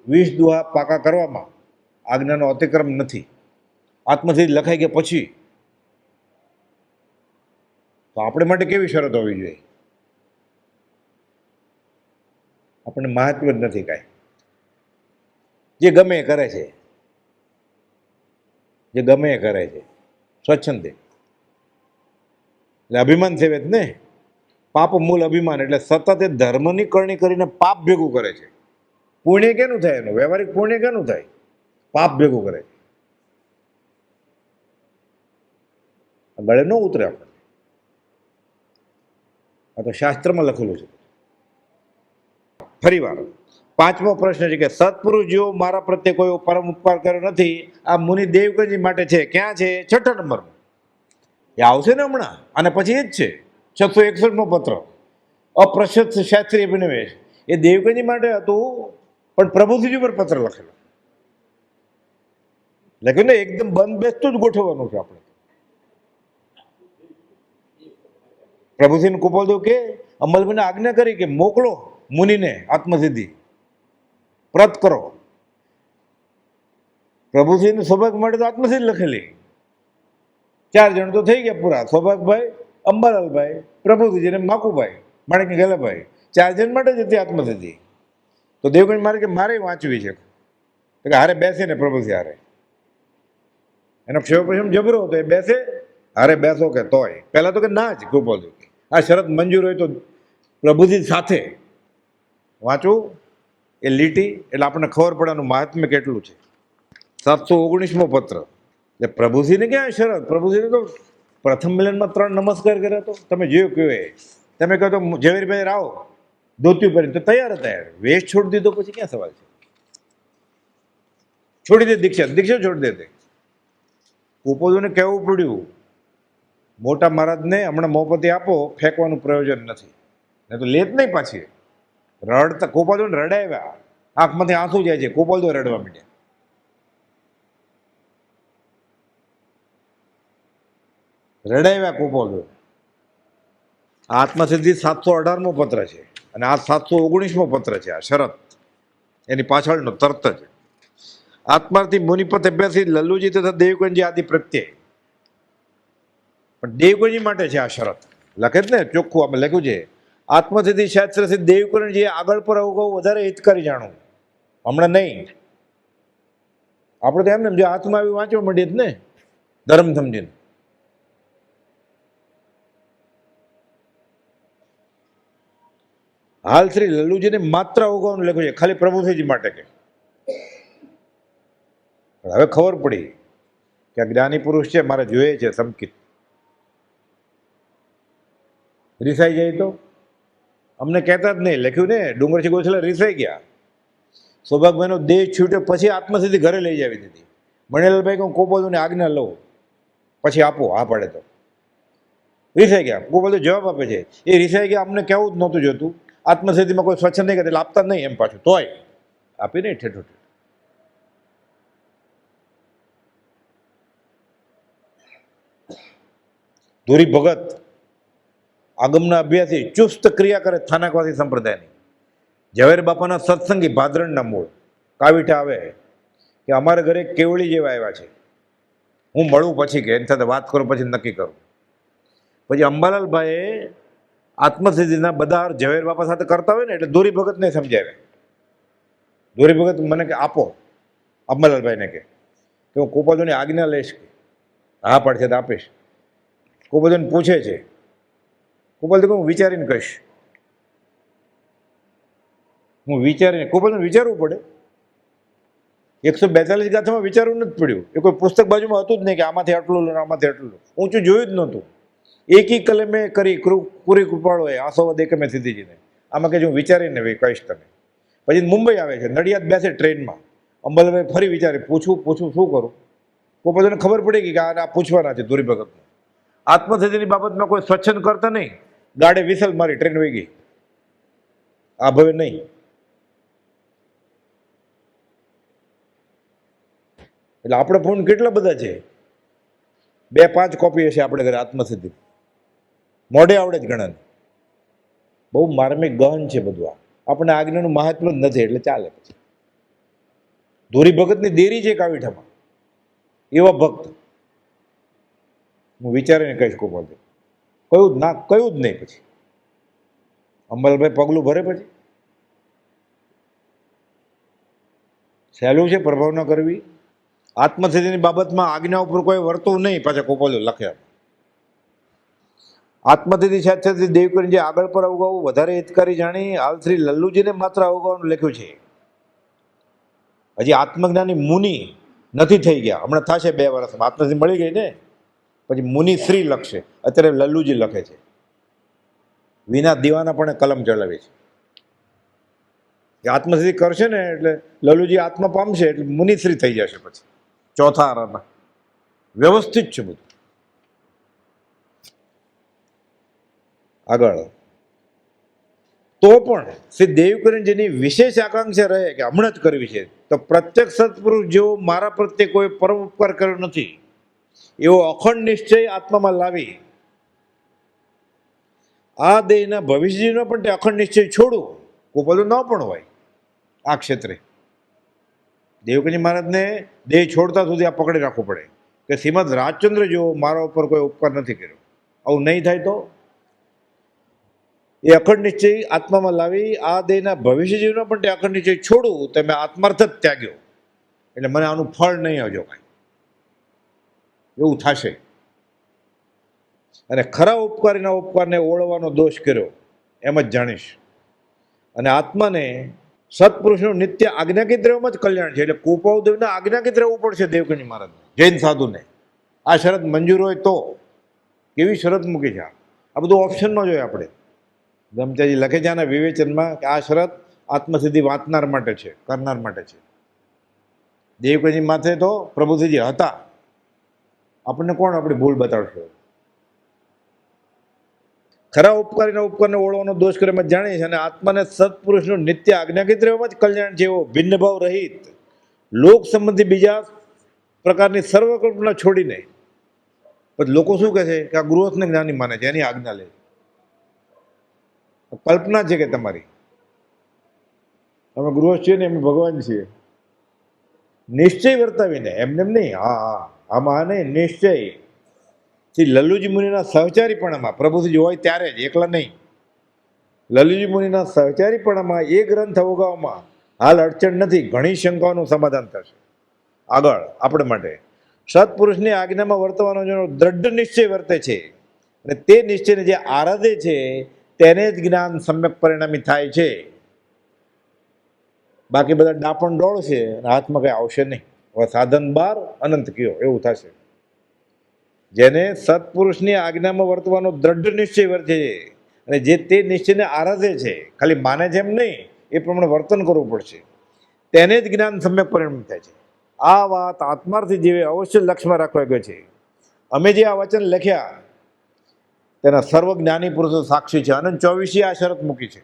20 દુહા પાકા કરવામાં આજ્ઞાનો અતિક્રમ નથી. આત્મસિદ્ધિ લખાઈ ગયા પછી તો આપણે માટે કેવી શરત હોવી જોઈએ? આપણને મહત્વ જ નથી કાંઈ, જે ગમે એ કરે છે, જે ગમે એ કરે છે સ્વચ્છંદે, એટલે અભિમાન સેવે જ ને, પાપ મૂળ અભિમાન, એટલે સતત એ ધર્મની કરણી કરીને પાપ ભેગું કરે છે. પુણ્ય કેનું થાય? એનું વ્યવહારિક પુણ્ય કેનું થાય? પાપ ભેગું કરે છે. ગળે ન ઉતરે આપણે, આ તો શાસ્ત્રમાં લખેલું છે. ફરી વાર પાંચમો પ્રશ્ન છે કે સત્પુરુષ જેવો મારા પ્રત્યે કોઈ પરમ ઉપકાર કર્યો નથી, આ મુનિ દેવકજી માટે છે. ક્યાં છે? 6 નંબર એ આવશે ને હમણાં, અને પછી એ જ છે 661મો પત્ર, અપ્રશસ્ત શાસ્ત્રીય અભિનિવેશ. એ દેવકજી માટે હતું, પણ પ્રભુજી પર પત્ર લખેલો. લખ્યું ને, એકદમ બંધ બેસતું જ ગોઠવવાનું છે આપણે. પ્રભુજીને કૃપાલદેવ કે અમલભાઈને આજ્ઞા કરી કે મોકલો મુનિને આત્મસિદ્ધિ વ્રત કરો. પ્રભુજીને સૌભાગ્ય માટે તો આત્મસિદ્ધિ લખેલી. 4 જણ તો થઈ ગયા પૂરા, સૌભાગભાઈ, અંબાલાલભાઈ, પ્રભુજી અને માકુભાઈ, માણેક ગેલાભાઈ, 4 જણ માટે જ હતી આત્મસિદ્ધિ. તો દેવગણ મારે કે મારે વાંચવી છે, કે હારે બેસીને પ્રભુજી હારે. એનો ક્ષેમ જબરો હતો, એ બેસે, હારે બેસો કે તોય પહેલા તો કે ના જ કૃપાલદેવ, આ શરત મંજૂર હોય તો પ્રભુજી સાથે વાંચવું એ લીટી, એટલે આપણને ખબર પડવાનું મહાત્મ્ય કેટલું છે. 719મો પત્ર, એટલે પ્રભુજીને ક્યાં શરત? પ્રભુજીને તો પ્રથમ મિલનમાં 3 નમસ્કાર કર્યા. તો તમે જેવું કહ્યું એ, તમે કહો તો ઝવેરભાઈ રાવ ધોત્યું પહેરીને તો તૈયાર હતા. વેશ છોડી દીધો પછી ક્યાં સવાલ છે? છોડી દે દીક્ષા છોડી દે. કૃપાલદેવને કહેવું પડ્યું, મોટા મહારાજને હમણાં મોપતી આપો, ફેંકવાનું પ્રયોજન નથી, નહીં તો લેત નહીં પાછી. રડતા કૃપાલદેવને રડાવ્યા, આંખમાંથી આંસુ જાય છે, કૃપાલદેવ રડવા માંડ્યા. રડાવ્યા કૃપાલદેવ. આત્મસિદ્ધિ 718મો પત્ર છે, અને આ 719મો પત્ર છે. આ શરત એની પાછળનો તરત જ આત્માર્થી મુનિપત અભ્યાસી લલ્લુજી તથા દેવકનજી આદિ પ્રત્યે, પણ દેવકનજી માટે છે આ શરત. લખે જ ને ચોખ્ખું આપણે લખ્યું છે, આત્મસિદ્ધિ શાસ્ત્રથી દેવકનજી આગળ પર અવગવ વધારે હિતકારી જાણું, હમણાં નહીં. આપણે તો એમને જે હાથમાં આવી વાંચવા માંડીએ જ ને, ધર્મ સમજીને. હાલ શ્રી લલ્લુજીને માત્ર અવગવાનું લખ્યું છે, ખાલી પ્રભુજી માટે કે. હવે ખબર પડી કે આ જ્ઞાની પુરુષ છે, મારે જોઈએ છે સંકિત. રીસાઈ જાય તો અમને કહેતા જ નહીં. લખ્યું ને, ડુંગરજી ગોછલા રીસાઈ ગયા. સૌભાગભાઈનો દેહ છૂટ્યો પછી આત્મસિદ્ધિ ઘરે લઈ જાવી દીધી. મણિલાલભાઈ હું કૃપાલદેવની આજ્ઞા લઉં પછી આપો, હા પડે તો. રીસાઈ ગયા. કૃપાલદેવ જવાબ આપે છે, એ રીસાઈ ગયા, અમને કહેવું જ નહોતું જોતું. આત્મસિદ્ધિમાં કોઈ સ્વચ્છંદ નહીં કરે એટલે આપતા નહીં, એમ પાછું તોય આપી નહીં ઠેઠો. ધોરી ભગત આગમના અભ્યાસી, ચુસ્ત ક્રિયા કરે સ્થાનકવાસી સંપ્રદાયની. ઝવેર બાપાના સત્સંગી, ભાદરણના મૂળ. કાવીઠા આવે કે અમારા ઘરે કેવળી જેવા આવ્યા છે, હું મળું પછી, કે એની સાથે વાત કરું પછી નક્કી કરું. પછી અંબાલાલભાઈએ આત્મસિદ્ધિના બધા ઝવેર બાપા સાથે કરતા હોય ને, એટલે ધોરી ભગતને સમજાવ્યા. ધોરી ભગત મને કે આપો, અંબાલાલભાઈને કે હું કૃપાલદેવની આજ્ઞા લઈશ, કે હા પડશે તો આપીશ. કૃપાલદેવને પૂછે છે, કૃપાલદેવ હું વિચારીને કહીશ. હું વિચારીને, કૃપાલદેવને વિચારવું પડે. 142 ગાથામાં વિચારવું નથી પડ્યું. એ કોઈ પુસ્તક બાજુમાં હતું જ નહીં કે આમાંથી આટલું લો, આમાંથી આટલું લો. ઊંચું જોયું જ નહોતું. એકી કલમે કરી પૂરી કૃપાળો એ આસોવાદ એકમે સિદ્ધિજીને. આમાં કે હું વિચારીને કહીશ તને. પછી મુંબઈ આવે છે, નડિયાદ બેસે ટ્રેનમાં. અંબાલાલભાઈ ફરી વિચારે, પૂછું શું કરું? કૃપાલદેવને ખબર પડી કે આ પૂછવાના છે ધોરી ભગતને. આત્મસિદ્ધિની બાબતમાં કોઈ સ્વચ્છંદ કરતા નહીં. ગાડે વિસલ મારી, ટ્રેન વહી ગઈ. આ ભવે નહીં. એટલે આપણે ફોન કેટલા બધા છે? 2-5 કોપી હશે આપણે ઘરે આત્મસિદ્ધિ. મોઢે આવડે જ ઘણાને. બહુ માર્મિક ગહન છે બધું. આ આપણને આજ્ઞાનું મહાત્મ્ય જ નથી એટલે ચાલે. પછી ધોરી ભગતની દેરી છે કાવીઠામાં. એવા ભક્ત હું વિચારીને કહીશ ગોપાલદેવ, કયું જ નહીં. પછી અંબલભાઈ પગલું ભરે, પછી સહેલું છે પ્રભાવ ન કરવી. આત્મસિદ્ધિની બાબતમાં આજ્ઞા ઉપર કોઈ વર્તું નહીં. પાછા ગોપાલદેવ લખ્યા, આત્મસિદ્ધિ સાથે સાથે દેવકીને જે આગળ પર અવગાવું વધારે હિતકારી જાણી હાલ શ્રી લલ્લુજીને માત્ર અવગાવાનું લખ્યું છે. હજી આત્મજ્ઞાની મુનિ નથી થઈ ગયા, હમણાં થશે 2 વર્ષમાં. આત્મસિદ્ધિ મળી ગઈ ને પછી મુનિ શ્રી લખશે. અત્યારે લલ્લુજી લખે છે, વિના દીવાના પણ કલમ ચલાવી છે. આત્મસિદ્ધિ કરશે ને એટલે લલ્લુજી આત્મા પામશે એટલે મુનિશ્રી થઈ જશે. પછી ચોથા આરામાં વ્યવસ્થિત છે બધું. આગળ તો પણ શ્રી દેવકીને જેની વિશેષ આકાંક્ષા રહે કે હમણાં જ કરવી છે, તો પ્રત્યક્ષ સત્પુરુષ જેવો મારા પ્રત્યે કોઈ પરમ ઉપકાર કર્યો નથી એવો અખંડ નિશ્ચય આત્મામાં લાવી આ દેહના ભવિષ્યનો પણ તે અખંડ નિશ્ચય છોડું. કોઈ બધું ન પણ હોય આ ક્ષેત્રે. દેવકીજી મહારાજને દેહ છોડતા સુધી આ પકડી રાખવું પડે કે શ્રીમદ રાજચંદ્ર જેવો મારા ઉપર કોઈ ઉપકાર નથી કર્યો. આવું નહીં થાય તો એ અખંડ નિશ્ચય આત્મામાં લાવી આ દેહના ભવિષ્ય જીવનો પણ તે અખંડ નિશ્ચય છોડું તો મેં આત્માર્થ જ ત્યાગ્યો, એટલે મને આનું ફળ નહીં આવજો કાંઈ, એવું થશે. અને ખરા ઉપકારીના ઉપકારને ઓળવાનો દોષ કર્યો એમ જ જાણીશ. અને આત્માને સત્પુરુષનું નિત્ય આજ્ઞાકીત રહેવામાં જ કલ્યાણ છે. એટલે કુપાવદેવને આજ્ઞાકીત રહેવું પડશે દેવકીજી મહારાજને, જૈન સાધુને. આ શરત મંજૂર હોય તો. કેવી શરત મૂકી છે આ બધું ઓપ્શનમાં જોઈએ આપણે. બ્રહ્મચારી લખે છે આના વિવેચનમાં કે આ શરત આત્મસિદ્ધિ વાંચનાર માટે છે, કરનાર માટે છે. દેવકીજી માથે તો પ્રભુજી હતા, આપણને કોણ આપણી ભૂલ બતાડશે? ખરા ઉપકારીના ઉપકારને ઓળવાનો દોષ કરે એમ જાણીએ છીએ. અને આત્માને સત્પુરુષનું નિત્ય આજ્ઞાકીત રહેવામાં જ કલ્યાણ છે એવો ભિન્ન ભાવ રહિત લોક સંબંધી બીજા પ્રકારની સર્વકલ્પના છોડીને. પછી લોકો શું કહે છે કે આ ગૃહસ્થને જ્ઞાની માને છે, એની આજ્ઞા લે. કલ્પના છે કે તમારી અમે ગૃહસ્થ છીએ ને અમે ભગવાન છીએ. નિશ્ચય વર્તાવીને એમને એમ નહીં. હા, આમાં નહીં, નિશ્ચય. શ્રી લલ્લુજી મુનિના સહચારીપણામાં પ્રભુજી હોય ત્યારે જ, એકલા નહીં. લલ્લુજી મુનિના સહચારીપણામાં એ ગ્રંથ અવગાવવામાં હાલ અડચણ નથી. ઘણી શંકાઓનું સમાધાન થશે આગળ આપણે માટે. સત્પુરુષની આજ્ઞામાં વર્તવાનો જેનો દ્રઢ નિશ્ચય વર્તે છે અને તે નિશ્ચયને જે આરાધે છે તેને જ જ્ઞાન સમ્યક પરિણામી થાય છે. બાકી બધા ડાપણ ડોળ છે અને હાથમાં કંઈ આવશે નહીં. હવે સાધન બાર અનંત કયો એવું થશે. જેને સત્પુરુષની આજ્ઞામાં વર્તવાનો દ્રઢ નિશ્ચય વર્તે છે અને જે તે નિશ્ચયને આરાધે છે, ખાલી માને છે એમ નહીં, એ પ્રમાણે વર્તન કરવું પડશે, તેને જ જ્ઞાન સમ્યક પરિણામ થાય છે. આ વાત આત્માર્થી જેવી અવશ્ય લક્ષ્યમાં રાખવા ગયો છે. અમે જે આ વચન લખ્યા તેના સર્વ જ્ઞાની પુરુષો સાક્ષી છે. અને 24 આ શરત મૂકી છે.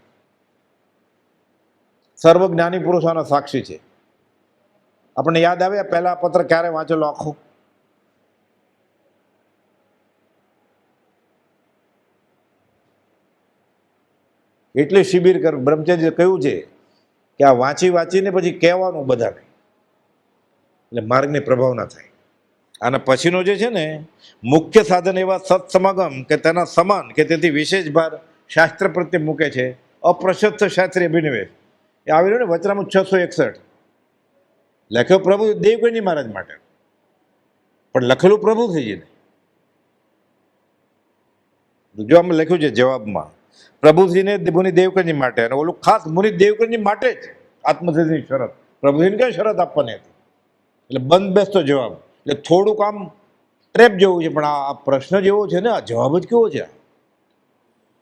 સર્વ જ્ઞાની પુરુષોના સાક્ષી છે. આપણને યાદ આવે પહેલા પત્ર ક્યારે વાંચેલો આખો? એટલે શિબિર કર બ્રહ્મચારી કહ્યું છે કે આ વાંચીને પછી કહેવાનું બધાને, એટલે માર્ગની પ્રભાવ ના થાય. આના પછીનો જે છે ને મુખ્ય સાધન એવા સત્સમાગમ કે તેના સમાન કે તેથી વિશેષ ભાર શાસ્ત્ર પ્રત્યે મૂકે છે. અપ્રશસ્ત શાસ્ત્રીય અભિનિવેશ એ આવેલું ને વચનામૃત 661 લખ્યો પ્રભુ દેવકીજી મહારાજ માટે, પણ લખેલું પ્રભુજીને. જો આમાં લખ્યું છે જવાબમાં પ્રભુજીને મુનિ દેવકીજી માટે, અને ઓલું ખાસ મુનિ દેવકીજી માટે જ આત્મસિદ્ધિની શરત. પ્રભુજીને કઈ શરત આપવાની હતી? એટલે બંધ બેસતો જવાબ. એટલે થોડુંક આમ ટ્રેપ જેવું છે, પણ આ પ્રશ્ન જેવો છે ને, આ જવાબ જ કેવો છે.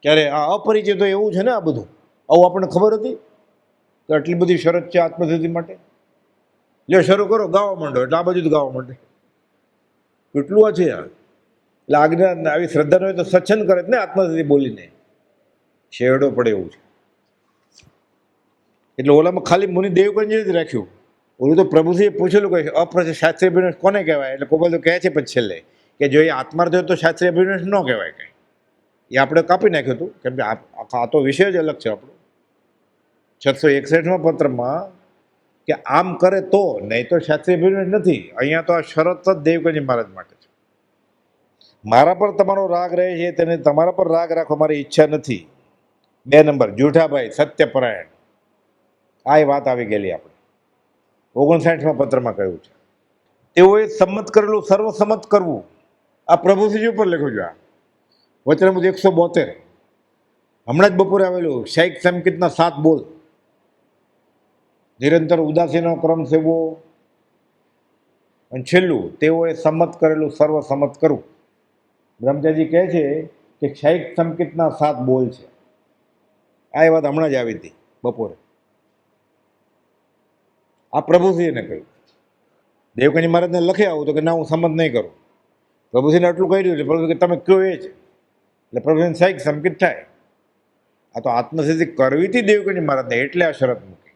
ક્યારે આ અપરિચિત તો એવું છે ને, આ બધું આવું આપણને ખબર હતી કે આટલી બધી શરત છે આત્મસિદ્ધિ માટે. લે શરૂ કરો, ગાવા માંડો, એટલે આ બધું જ ગાવા માંડે. કેટલું આ છે યાર. એટલે આજ્ઞા આવી શ્રદ્ધા હોય તો સત્સંગ કરે જ ને, આત્મસિદ્ધિ બોલીને શેરડો પડે એવું છે. એટલે ઓલામાં ખાલી મુનિ દેવકીજી જ રાખ્યું. ઓલું તો પ્રભુજીએ પૂછેલું કે અપ્રશસ્ત શાસ્ત્રીય અભિનિવેશ કોને કહેવાય? એટલે કોઈ બધું કહે છે પછી છેલ્લે કે જો એ આત્માર્થ હોય તો શાસ્ત્રીય અભિનિવેશ ન કહેવાય કંઈ. એ આપણે કાપી નાખ્યું હતું, કેમ કે આ તો વિષય જ અલગ છે આપણો. 661માં પત્રમાં કે આમ કરે તો, નહીં તો શાસ્ત્રીય અભિનિવેશ નથી. અહીંયા તો આ શરત જ દેવકનજી મહારાજ માટે છે. મારા પર તમારો રાગ રહે છે, તેને તમારા પર રાગ રાખવા મારી ઈચ્છા નથી. 2 નંબર, જૂઠાભાઈ સત્યપરાયણ. આ વાત આવી ગયેલી આપણે 59માં પત્રમાં કહ્યું છે. તેઓએ સંમત કરેલું સર્વસંમત કરવું. આ પ્રભુશ્રી ઉપર લખ્યું છે. આ વચનામૃત 172 હમણાં જ બપોરે આવેલું. શૈખ સંકિતના 7 બોલ. નિરંતર ઉદાસીનો ક્રમ સેવો. અને છેલ્લું, તેઓએ સંમત કરેલું સર્વસંમત કરવું. બ્રહ્મચારી કહે છે કે શૈખ સંકિતના 7 બોલ છે. આ વાત હમણાં જ આવી હતી બપોરે. આ પ્રભુશ્રીને કહ્યું. દેવકનજી મહારાજને લખી આવું તો કે ના, હું સંમત નહીં કરું. પ્રભુશ્રીને આટલું કહી દીધું. પ્રભુ કે તમે કયો એ છે, એટલે પ્રભુશ્રીને શૈખ સંકિત થાય. આ તો આત્મસિદ્ધિ કરવી હતી દેવકનજી મહારાજને, એટલે આ શરત મૂકી.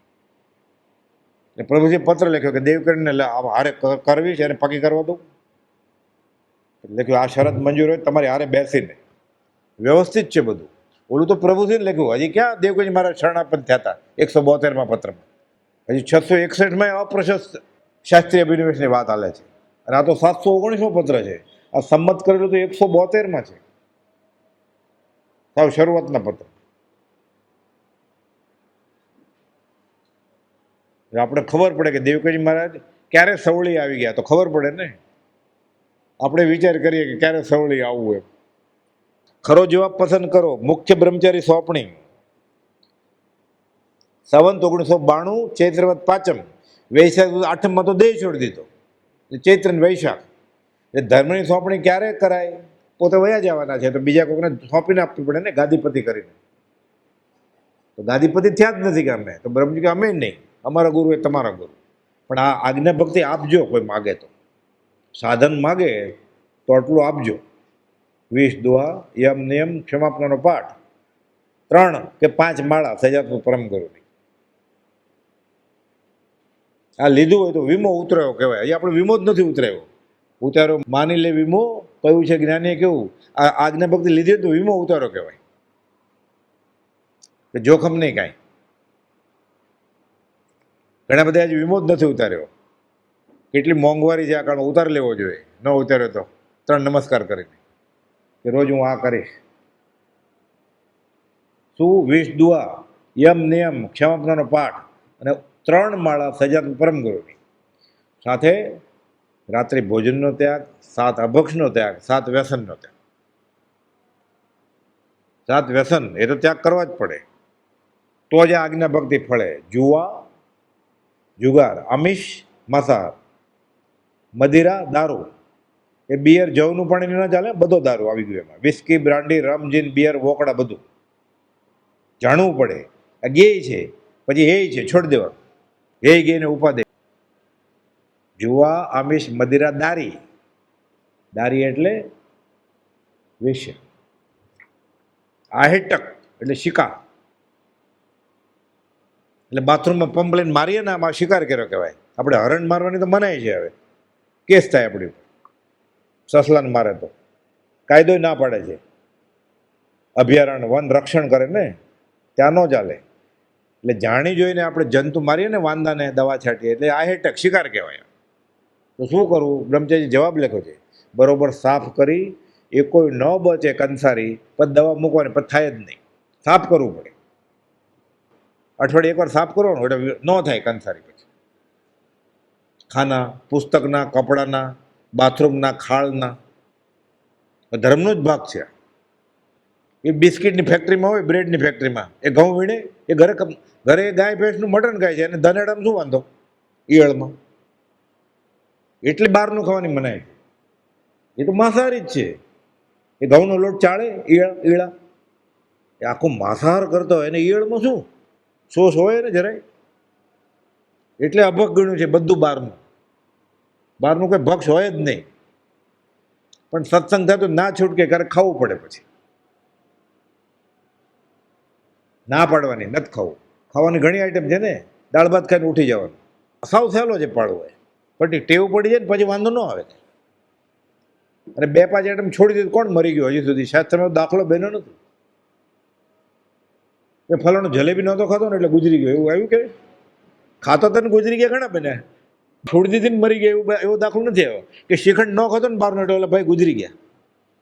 એટલે પ્રભુજીએ પત્ર લખ્યો કે દેવકનજીને હારે કરવી છે અને પકી કરવા દઉં. લખ્યું આ શરત મંજૂર હોય તમારી હારે બેસીને. વ્યવસ્થિત છે બધું. ઓલું તો પ્રભુજીને લખ્યું. હજી ક્યાં દેવકનજી મહારાજ શરણાપન્ન થયા હતા 172માં પત્રમાં. હજી 661માં અપ્રશસ્ત શાસ્ત્રીય અભિનિવેશની વાત હાલે છે. અને આ તો 719મો પત્ર છે. આ સંમત કરેલું તો 172માં છે, સાવ શરૂઆતના પત્ર. આપણે ખબર પડે કે દેવકનજી મહારાજ ક્યારે સવળી આવી ગયા તો ખબર પડે ને. આપણે વિચાર કરીએ કે ક્યારે સવળી આવવું એમ. ખરો જવાબ પસંદ કરો. મુખ્ય બ્રહ્મચારી સોંપણી. સંવત 1992 ચૈત્રવદ 5મ વૈશાખ 8મમાં તો દેહ છોડી દીધો. ચૈત્ર ને વૈશાખ એ ધર્મની સોંપણી ક્યારે કરાય? પોતે વયા જવાના છે તો બીજા કોઈને સોંપીને આપવી પડે ને, ગાદીપતિ કરીને. તો ગાદીપતિ થયા જ નથી કે અમે તો. બ્રહ્મજી કે અમે નહીં, અમારા ગુરુ એ તમારા ગુરુ. પણ આ આજ્ઞા ભક્તિ આપજો. કોઈ માગે તો, સાધન માગે તો આટલું આપજો. 20 દુઆ, યમ નિયમ, ક્ષમાપનાનો પાઠ, 3 કે 5 માળા સજાતું પરમ ગુરુની. આ લીધું હોય તો વીમો ઉતરાયો કહેવાય. હજી આપણે વીમો જ નથી ઉતરાયો. ઉતારો માની લે વીમો કહ્યું છે જ્ઞાનીએ. કેવું આ આજ્ઞા ભક્તિ લીધી તો વીમો ઉતારો કહેવાય. જોખમ નહીં કાંઈ. ઘણા બધા આજે વીમો જ નથી ઉતાર્યો. કેટલી મોંઘવારી છે આ કારણ ઉતાર લેવો જોઈએ. ન ઉતાર્યો તો 3 નમસ્કાર કરીને કે રોજ હું આ કરીશ. શું? 20 દુઆ, યમ નિયમ, ક્ષમાપનાનો પાઠ અને 3 માળા સજાત પરમ ગુરુની. સાથે રાત્રિ ભોજનનો ત્યાગ, 7 અભક્ષનો ત્યાગ, 7 વ્યસનનો ત્યાગ. 7 વ્યસન એ તો ત્યાગ કરવા જ પડે તો જ આજ્ઞા ભક્તિ ફળે. જુવા, જુગાર, અમીશ, માંસાહાર, મદિરા, દારૂ. એ બિયર, જવનું પાણી ન ચાલે, બધો દારૂ આવી ગયો એમાં. વિસ્કી, બ્રાન્ડી, રમ, જીન, બિયર, વોકડા બધું જાણવું પડે. આ ગેય છે પછી હે છે, છોડી દેવાનું. હે ગેને ઉપાદે. જુવા, આમિષ, મદિરા, દારી. દારી એટલે વેશ્ય. આહેટક એટલે શિકાર. એટલે બાથરૂમમાં પંપ લઈને મારીએ ને, આમાં શિકાર કર્યો કહેવાય. આપણે હરણ મારવાની તો મનાય છે. હવે કેસ થાય આપણી ઉપર. સસલાને મારે તો કાયદો ના પાડે છે. અભયારણ્ય વન રક્ષણ કરે ને, ત્યાં ન ચાલે. એટલે જાણી જોઈને આપણે જંતુ મારીએ ને, વાંદાને દવા છાંટીએ, એટલે આહેટક શિકાર કહેવાય. તો શું કરવું? બ્રહ્મચારી જવાબ લખ્યો છે. બરોબર સાફ કરી, એ કોઈ ન બચે કંસારી, પછી દવા મૂકવાની, પછી થાય જ નહીં. સાફ કરવું પડે. અઠવાડિયે એકવાર સાફ કરવાનું એટલે ન થાય કંસારી. પછી ખાના, પુસ્તકના, કપડાના, બાથરૂમના, ખાળના, ધર્મનો જ ભાગ છે. એ બિસ્કિટની ફેક્ટરીમાં હોય, બ્રેડની ફેક્ટરીમાં એ ઘઉં વીણે, એ ઘરે ગાય ભેંસનું મટન ખાય છે અને ધનેડામાં શું વાંધો? ઈયળમાં. એટલે બહારનું ખાવાની મનાય. એ તો માંસાહારી જ છે. એ ઘઉંનો લોટ ચાળે, ઈળા એ આખું માંસાહાર કરતો હોય એને ઈયળમાં શું સોસ હોય ને જરાય. એટલે અભક્ષ ગણ્યું છે બધું બહારનું. બહારનું કંઈ ભક્ષ હોય જ નહીં. પણ સત્સંગ થાય તો ના છૂટકે, ક્યારેક ખાવું પડે. પછી ના પાડવાની, નથી ખાવું. ખાવાની ઘણી આઈટમ છે ને. દાળ ભાત ખાઈને ઉઠી જવાનું સાવ સહેલો છે પાડવો. પછી ટેવ પડી જાય ને પછી વાંધો ન આવે. અને 2-5 આઈટમ છોડી દીધું, કોણ મરી ગયો હજી સુધી? શાસ્ત્રમાં દાખલો બન્યો નથી. એ ફલાણો જલેબી નહોતો ખાતો ને એટલે ગુજરી ગયો, એવું આવ્યું કે ખાતો તને ગુજરી ગયા ઘણા બને, છોડી દીધી ને મરી ગયા એવું એવો દાખલો નથી આવ્યો કે શ્રીખંડ ન ખાતો ને બારનો એટલે ભાઈ ગુજરી ગયા,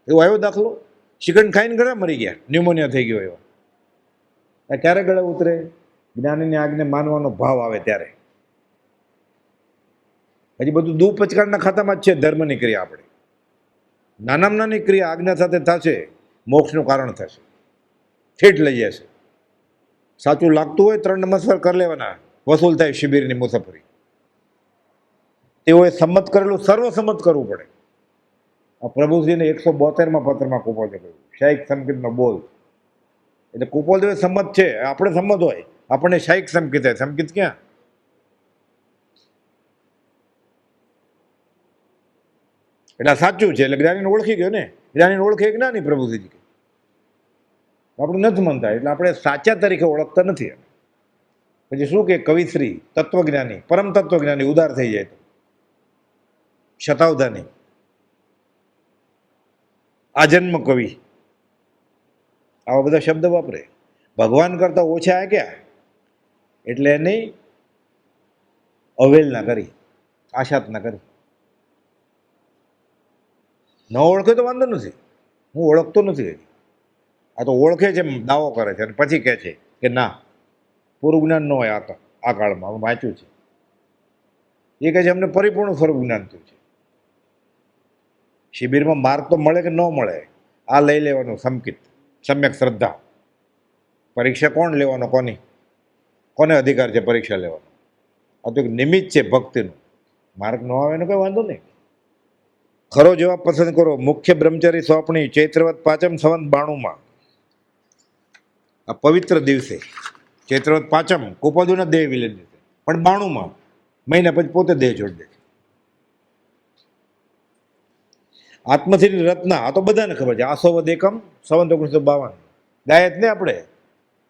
એવો આવ્યો દાખલો? શ્રીખંડ ખાઈને ઘણા મરી ગયા, ન્યુમોનિયા થઈ ગયો એવો. ક્યારે ગળે ઉતરે? જ્ઞાનીની આજ્ઞા માનવાનો ભાવ આવે ત્યારે. હજી બધું દૂધ પચકારના ખાતામાં જ છે ધર્મની ક્રિયા. આપણે નાનામાં નાની ક્રિયા આજ્ઞા સાથે થશે, મોક્ષનું કારણ થશે, ઠેઠ લઈ જશે. સાચું લાગતું હોય 3 નમસ્કાર કરી લેવાના, વસૂલ થાય શિબિરની મુસાફરી. તેઓએ સંમત કરેલું સર્વસંમત કરવું પડે. આ પ્રભુશ્રીને 172માં પત્રમાં કુપોલે કહ્યું, શાહિક સંકેતનો બોલ. એટલે કુપોલદેવ સંમત છે, આપણે સંમત હોય, આપણને શાહિક સંકેત થાય. સંકેત ક્યાં? એટલે સાચું છે, એટલે જ્ઞાનીને ઓળખી ગયો ને. જ્ઞાનીને ઓળખે જ્ઞાની પ્રભુશ્રીજી. આપણે નથી માનતા, એટલે આપણે સાચા તરીકે ઓળખતા નથી. પછી શું કે કવિશ્રી, તત્વજ્ઞાની, પરમ તત્વજ્ઞાની ઉદાર થઈ જાય તો, શતાવધાની, આજન્મ કવિ, આવા બધા શબ્દ વાપરે. ભગવાન કરતા ઓછા આગ્યા એટલે એની અવહેલના કરી, આશાત ના કરી. ન ઓળખે તો વાંધો નથી, હું ઓળખતો નથી. આ તો ઓળખે છે, દાવો કરે છે, અને પછી કહે છે કે ના, પૂરું જ્ઞાન ન હોય. આ કાળમાં હું વાંચ્યું છે, એ કહે છે અમને પરિપૂર્ણ સ્વરૂપ જ્ઞાન થયું છે. શિબિરમાં માર્ગ તો મળે કે ન મળે, આ લઈ લેવાનું સંકિત, સમ્યક શ્રદ્ધા. પરીક્ષા કોણ લેવાનો? કોને અધિકાર છે પરીક્ષા લેવાનો? આ તો એક નિમિત્ત છે ભક્તિનું. માર્ગ ન આવે એનો કંઈ વાંધો નહીં. ખરો જવાબ પસંદ કરો. મુખ્ય બ્રહ્મચારી સોંપણી ચૈત્રવદ 5મ સંવત 92માં, આ પવિત્ર દિવસે ચૈત્રવદ 5મ કુપોલદેવના દેહ વિલન દિવસે, પણ 92માં મહિના પછી પોતે દેહ છોડી દે. આત્મસિદ્ધિ રત્ના, આ તો બધાને ખબર છે. આસોવદ એકમ સંવત 1952. ગાયત ને આપણે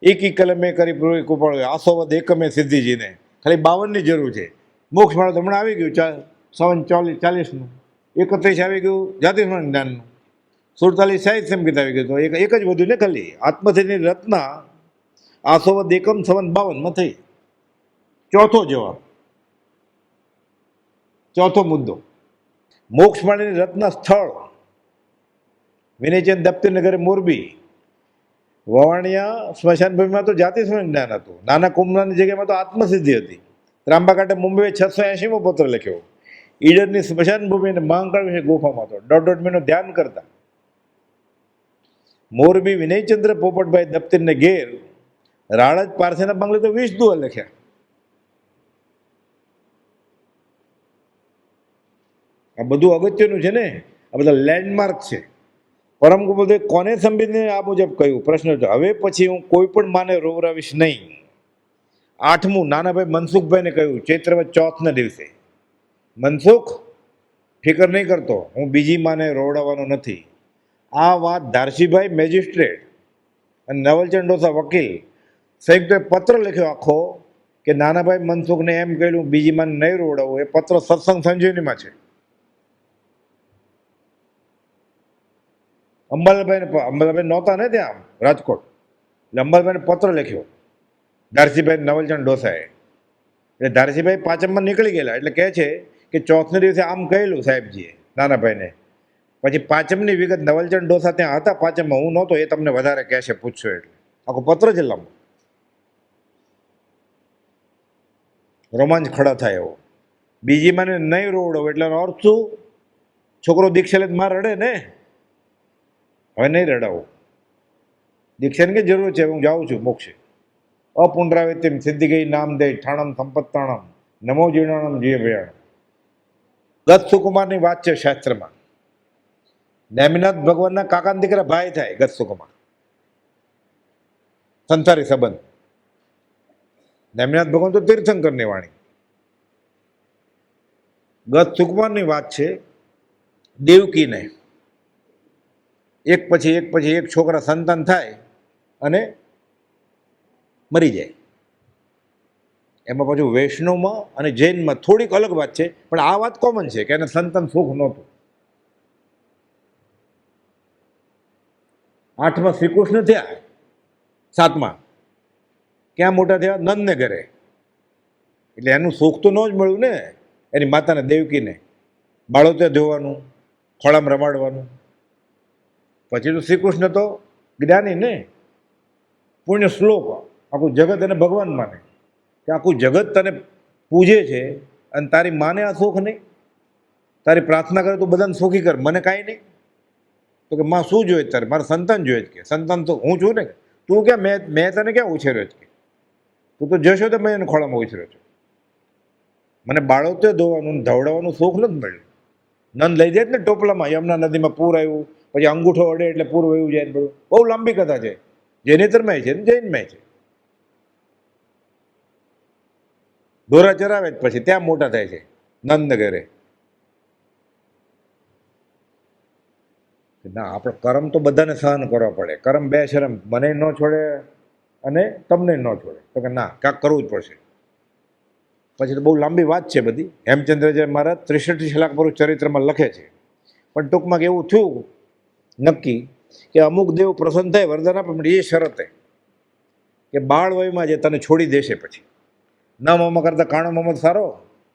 એક કલમે કરી પૂરી કુપોળ, આસોવદ એકમે સિદ્ધિજીને ખાલી 52ની જરૂર છે. મોક્ષ માળો તો હમણાં આવી ગયું, સંવત 40નું. 31 આવી ગયું જાતિસ્મરણ જ્ઞાનનું. 47 સાહિત્ય સંગીત આવી ગયું. તો એક જ વધ્યું ને ખાલી. આત્મસિદ્ધિ રત્ના આસોવદ એકમ સંવત 52માં થઈ. ચોથો જવાબ, ચોથો મુદ્દો. મોક્ષ માળીની રત્ન સ્થળ વિનયચંદ દપ્તરનગર મોરબી. વવાણિયા સ્મશાન ભૂમિમાં તો જાતિસ્મરણ જ્ઞાન હતું. નાના કુંભનાની જગ્યામાં તો આત્મસિદ્ધિ હતી. ત્રાંબાકાંઠે મુંબઈએ 680મો પત્ર લખ્યો. ઈડરની સ્મશાન ભૂમિ અને મહાંકાળ વિશે ગુફામાં તો 1.5 મહિનો ધ્યાન કરતા. મોરબી વિનયચંદ્ર પોપટભાઈ દપ્તરને ઘેર રાળજ પારસેના બંગલે તો 20 દુઆ લખ્યા. આ બધું અગત્યનું છે ને, આ બધા લેન્ડમાર્ક છે. પરમ કુપોલદેવ કોને સંબોધીને આ મુજબ કહ્યું? પ્રશ્ન છે. હવે પછી હું કોઈ પણ માને રોવરાવીશ નહીં. 8મું નાનાભાઈ મનસુખભાઈને કહ્યું ચૈત્રવદ 4ના દિવસે. મનસુખ, ફિકર નહીં કરતો, હું બીજી માને રોવડાવવાનો નથી. આ વાત ધારસીભાઈ મેજિસ્ટ્રેટ અને નવલચંદ ડોસા વકીલ સંયુક્ત પત્ર લખ્યો આખો કે નાનાભાઈ મનસુખને એમ કહ્યું બીજી માને નહીં રોવડાવવું. એ પત્ર સત્સંગ સંજીવનીમાં છે. અંબાલાભાઈ નહોતા ને ત્યાં રાજકોટ, એટલે અંબાલાભાઈને પત્ર લખ્યો ધારસીભાઈ નવલચંદ ડોસાએ. એટલે ધારસીભાઈ 5મમાં નીકળી ગયેલા. એટલે કહે છે કે 4ને દિવસે આમ કહેલું સાહેબજીએ નાનાભાઈને. પછી 5મની વિગત નવલચંદ ડોસા ત્યાં હતા 5મમાં, હું નહોતો, એ તમને વધારે કહેશે, પૂછશો. એટલે આખો પત્ર જ લાંબો, રોમાંચ ખડા થાય એવો. બીજી માને નહીં રોવડાવો એટલે એનો અર્થ શું? છોકરો દીક્ષા લે માર રડે ને, હવે નહીં રડાવું. દીક્ષાની કઈ જરૂર છે? હું જાઉં છું મોક્ષે. અપુનરાવૃત્તિમ સિદ્ધિ ગઈ નામ દે ઠાણમ સંપત્તાણમ નમો જીર્ણાણમ જીય ભયાણમ. ગત સુકુમારની વાત છે શાસ્ત્રમાં. નેમિનાથ ભગવાનના કાકાના દીકરા ભાઈ થાય ગત સુકુમાર, સંસારી સંબંધ. નેમિનાથ ભગવાન તો તીર્થંકરની વાણી. ગત સુકુમારની વાત છે. દેવકીને એક પછી એક છોકરા સંતાન થાય અને મરી જાય. એમાં પાછું વૈષ્ણવમાં અને જૈનમાં થોડીક અલગ વાત છે, પણ આ વાત કોમન છે કે એને સંતાન સુખ નહોતું. 8માં શ્રીકૃષ્ણ થયા, 7માં ક્યાં મોટા થયા? નંદને ઘરે. એટલે એનું સુખ તો ન જ મળ્યું ને, એની માતાને દેવકીને બાળોતે ધોવાનું, ખોળામાં રમાડવાનું. પછી તો શ્રી કૃષ્ણ તો જ્ઞાની ને, પુણ્ય શ્લોક, આખું જગત એને ભગવાન માને કે આખું જગત તને પૂજે છે અને તારી માને આ સુખ નહીં. તારી પ્રાર્થના કરે તો બધાને સુખી કર, મને કાંઈ નહીં. તો કે માં શું જોઈએ તારે? મારે સંતાન જોઈએ છે. કે સંતાન તો હું છું ને, તું ક્યાં મેં તને ક્યાં ઉછેર્યો છે? તું તો જશો તો મેં એને ખોળામાં ઉછેર્યો છું. મને બાળોતે ધોવાનું ધવડાવવાનું સુખ નથી મળ્યું. નંદ લઈ જાય ને ટોપલામાં, યમુના નદીમાં પૂર આવ્યું, પછી અંગૂઠો અડે એટલે પૂર વયું જાય ને બધું. બહુ લાંબી કથા છે, જૈનેતરમાં છે ને જૈનમાં છે. દોરા ચરાવે જ પછી ત્યાં મોટા થાય છે નંદ ઘરે. ના, આપણે કર્મ તો બધાને સહન કરવા પડે. કર્મ બે શરમ, મને ન છોડે અને તમને ન છોડે. તો કે ના, કાંઈક કરવું જ પડશે. પછી તો બહુ લાંબી વાત છે બધી. હેમચંદ્રજી મહારાજ 63 શ્લોક પર ચરિત્રમાં લખે છે. પણ ટૂંકમાં એવું થયું નક્કી કે અમુક દેવ પ્રસન્ન થાય, વરદાન આપે, પણ એ શરતે કે બાળ વયમાં જે તને છોડી દેશે પછી. ના મામા કરતા કાણો મામા સારો,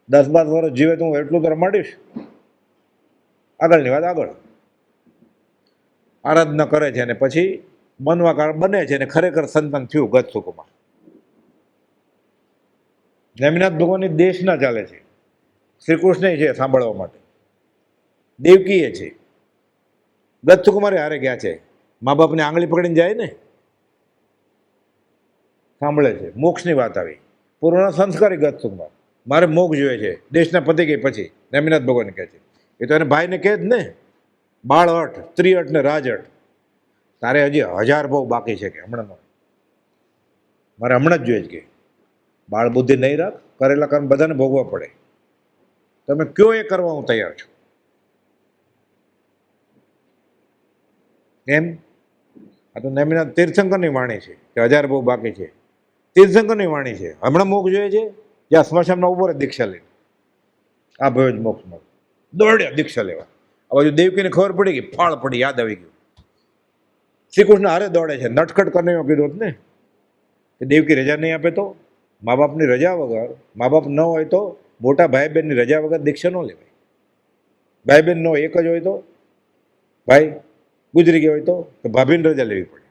10-12 વર્ષ જીવે તો હું એટલું તો રમાડીશ. આગળની વાત આગળ. આરાધના કરે છે અને પછી મનવા બને છે અને ખરેખર સંતાન થયું ગતસુકમાં. નેમિનાથ ભગવાનની દેશના ચાલે છે, શ્રી કૃષ્ણ છે સાંભળવા માટે, દેવકીએ છે, ગતસુકુમારે હારે ગયા છે. મા બાપને આંગળી પકડીને જાય ને, સાંભળે છે. મોક્ષની વાત આવી. પૂર્વના સંસ્કારી ગતસુકુમાર, મારે મોક્ષ જોઈએ છે, દેશના પતિ ગઈ પછી નેમિનાથ ભગવાન કહે છે. એ તો એને ભાઈને કહે જ ને, બાળ અઠ, ત્રિઅઠ ને રાજઅઠ, તારે હજી 1000 બહુ બાકી છે કે હમણાં મારે હમણાં જ જોઈએ છે. કે બાળ બુદ્ધિ નહીં રાખ, કરેલા કર્મ બધાને ભોગવા પડે. તમે કયો એ કરવા હું તૈયાર છું. એમ આ તો નેમિનાથ તીર્થંકરની વાણી છે કે 1000 બહુ બાકી છે. તીર્થંકરની વાણી છે, હમણાં મોક્ષ જોઈએ છે. જ્યાં સ્મશાનમાં ઉભો રહે દીક્ષા લઈને, આ ભયો જ મોક્ષ મળે, દોડ્યા દીક્ષા લેવા. આ બાજુ દેવકીને ખબર પડી ગઈ, ફાળ પડી, યાદ આવી ગયું. શ્રી કૃષ્ણ હારે દોડે છે. નટખટ કરીને કીધું ને કે દેવકી રજા નહીં આપે તો, મા બાપની રજા વગર, મા બાપ ન હોય તો મોટા ભાઈ બહેનની રજા વગર દીક્ષા ન લેવાય. ભાઈ બહેન નો એક જ હોય તો, ભાઈ ગુજરી ગયા હોય તો ભાભીને રજા લેવી પડે.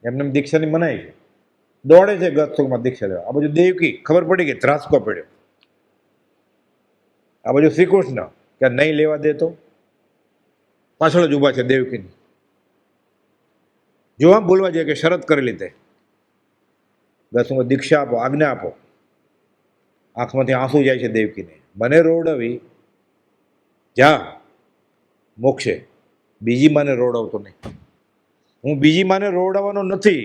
એમને દીક્ષાની મનાઈ છે. દોડે છે ગતસુકમાં દીક્ષા લેવા. આ બાજુ દેવકી ખબર પડી ગઈ, ત્રાસકો પડ્યો. આ બાજુ શ્રી કૃષ્ણ કે નહીં લેવા દે તો પાછળ જ ઊભા છે દેવકીની. જો આમ બોલવા જાય કે શરત કરી લીધે, ગતસુકમાં દીક્ષા આપો, આજ્ઞા આપો. આંખમાંથી આંસુ જાય છે દેવકીને. મને રોવડાવી જા મોક્ષે, બીજી માને રોવડાવતો નહીં. હું બીજી માને રોવડાવવાનો નથી.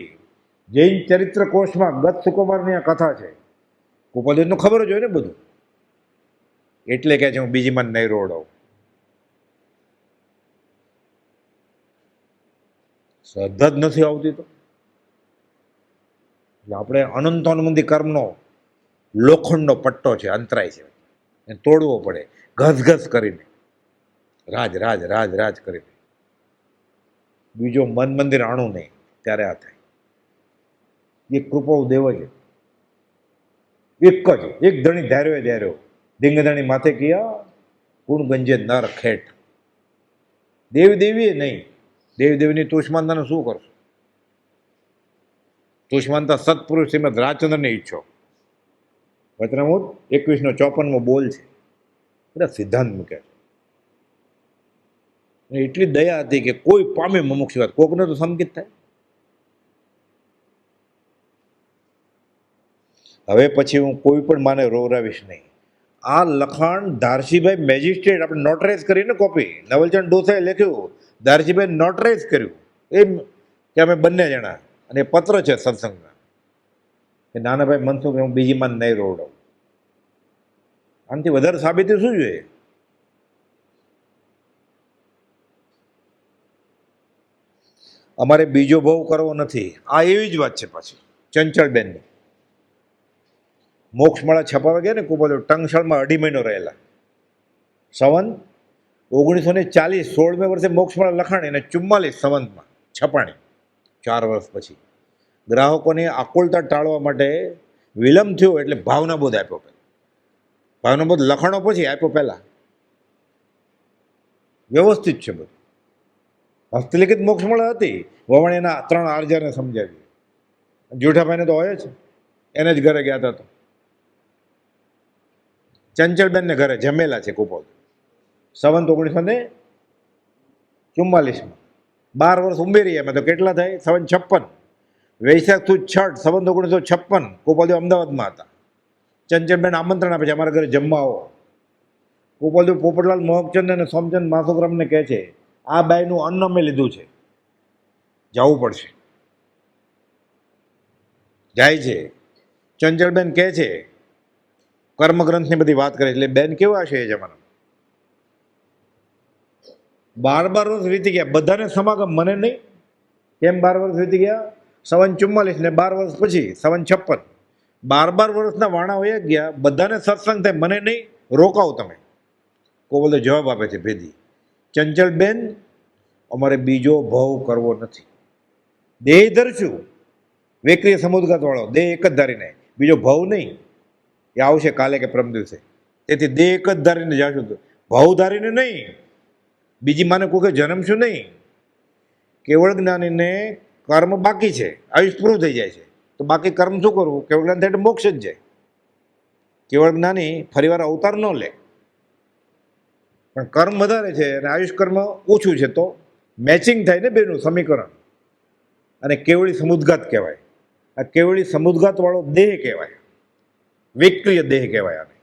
જૈન ચરિત્ર કોષમાં ગતસુકુમારની આ કથા છે. કુપોલદેવને ખબર જ હોય ને બધું, એટલે કહે છે હું બીજી માને નહીં રોવડાવું. શ્રદ્ધા જ નથી આવતી તો આપણે અનંતોનંદી કર્મનો લોખંડનો પટ્ટો છે, અંતરાય છે, એને તોડવો પડે ઘસઘસ કરીને, રાજ રાજ રાજ રાજ કરીને. બીજો મન મંદિર આણું નહીં, ત્યારે આ થાય. એ કૃપા દેવ છે એક જ, એક ધણી ધાર્યો ધાર્યો, ધીંગધણી માથે કિયા ગુણ ગંજે નર ખેટ. દેવી દેવીએ નહીં, દેવી દેવીની તુષ્માનતાને શું કરશો? તુષ્માનતા સત્પુરુષ શ્રીમદ રાજચંદ્રની ઈચ્છો. વચનામૃત 21:54 બોલ છે. બધા સિદ્ધાંત મૂકે છે. એટલી દયા હતી કે કોઈ પામે મુમુક્ષુ વાત, કોકને તો સંકિત થાય. હવે પછી હું કોઈ પણ માને રોવરાવીશ નહીં. આ લખાણ ધારસીભાઈ મેજિસ્ટ્રેટ, આપણે નોટરાઇઝ કરીને કોપી નવલચંદ ડોસાએ લખ્યું, ધારસીભાઈ નોટરાઇઝ કર્યું એમ કે અમે બંને જણા, અને પત્ર છે સત્સંગના કે નાનાભાઈ મનસુખ હું બીજી માન નહીં રોવડાવું. આનાથી વધારે સાબિતી શું જોઈએ? અમારે બીજો બહુ કરવો નથી. આ એવી જ વાત છે પાછી ચંચળબેનની. મોક્ષમાળા છપાવા ગયા ને કુપોલદેવ, ટંકશાળમાં 2.5 મહિનો રહેલા. સંવંત 1940, 16મે વર્ષે મોક્ષમાળા લખાણી અને 44 સંવંતમાં છપાણી. 4 વર્ષ પછી ગ્રાહકોની આકુલતા ટાળવા માટે વિલંબ થયો એટલે ભાવનાબોધ આપ્યો પહેલાં. ભાવનાબોધ લખણો પછી આપ્યો પહેલાં. વ્યવસ્થિત છે બધું. હસ્તલિખિત મોક્ષમાળા હતી, વવણ એના 3 આરજાને સમજાવી. જેઠાભાઈને તો હોય જ, એને જ ઘરે ગયા હતા. તો ચંચળબેનને ઘરે જમેલા છે કુપોલ, સંવંત 1944માં. 12 વર્ષ ઉમેરી એમાં તો કેટલા થાય? 56. વૈશાખ સુદ છઠ, સંવંત 1956. ગોપાલદેવ અમદાવાદમાં હતા. ચંચળબેન આમંત્રણ આપે છે, અમારા ઘરે જમવા આવો. ગોપાલદેવ પોપટલાલ મોહકચંદ અને સોમચંદ માસુકરામને કહે છે, આ બાઈનું અન્ન અમે લીધું છે, જવું પડશે. જાય છે. ચંચળબેન કહે છે, કર્મગ્રંથની બધી વાત કરે. એટલે બેન કેવા છે એ જમાનામાં? 12 વર્ષ વીતી ગયા, બધાને સમાગમ, મને નહીં. કેમ 12 વર્ષ વીતી ગયા? સંવંત 44 ને 12 વર્ષ પછી સંવંત 56. 12 વર્ષના વાણા હોય ગયા, બધાને સત્સંગ થાય, મને નહીં. રોકાવ તમે. કોબલદેવ જવાબ આપે છે ભેદી, ચંચળબેન અમારે બીજો ભવ કરવો નથી. દેહ ધરશું, વેક્રિય સમુદ્ગત વાળો દેહ એક જ ધારીને, બીજો ભવ નહીં. એ આવશે કાલે કે પરમ દિવસે. તેથી દેહ એક જ ધારીને જાશું, ભવ ધારીને નહીં. બીજી માને કોઈ જન્મશું નહીં. કેવળ જ્ઞાનીને કર્મ બાકી છે, આયુષ પૂરું થઈ જાય છે, તો બાકી કર્મ શું કરવું? કેવળ જ્ઞાન થાય એટલે મોક્ષ જ જાય. કેવળ જ્ઞાની ફરીવાર અવતાર ન લે, પણ કર્મ વધારે છે અને આયુષ કર્મ ઓછું છે, તો મેચિંગ થાય ને બેનું સમીકરણ. અને કેવળી સમુદ્ગાત કહેવાય. આ કેવળી સમુદ્ગાત વાળો દેહ કહેવાય, વિક્રિય દેહ કહેવાય. આને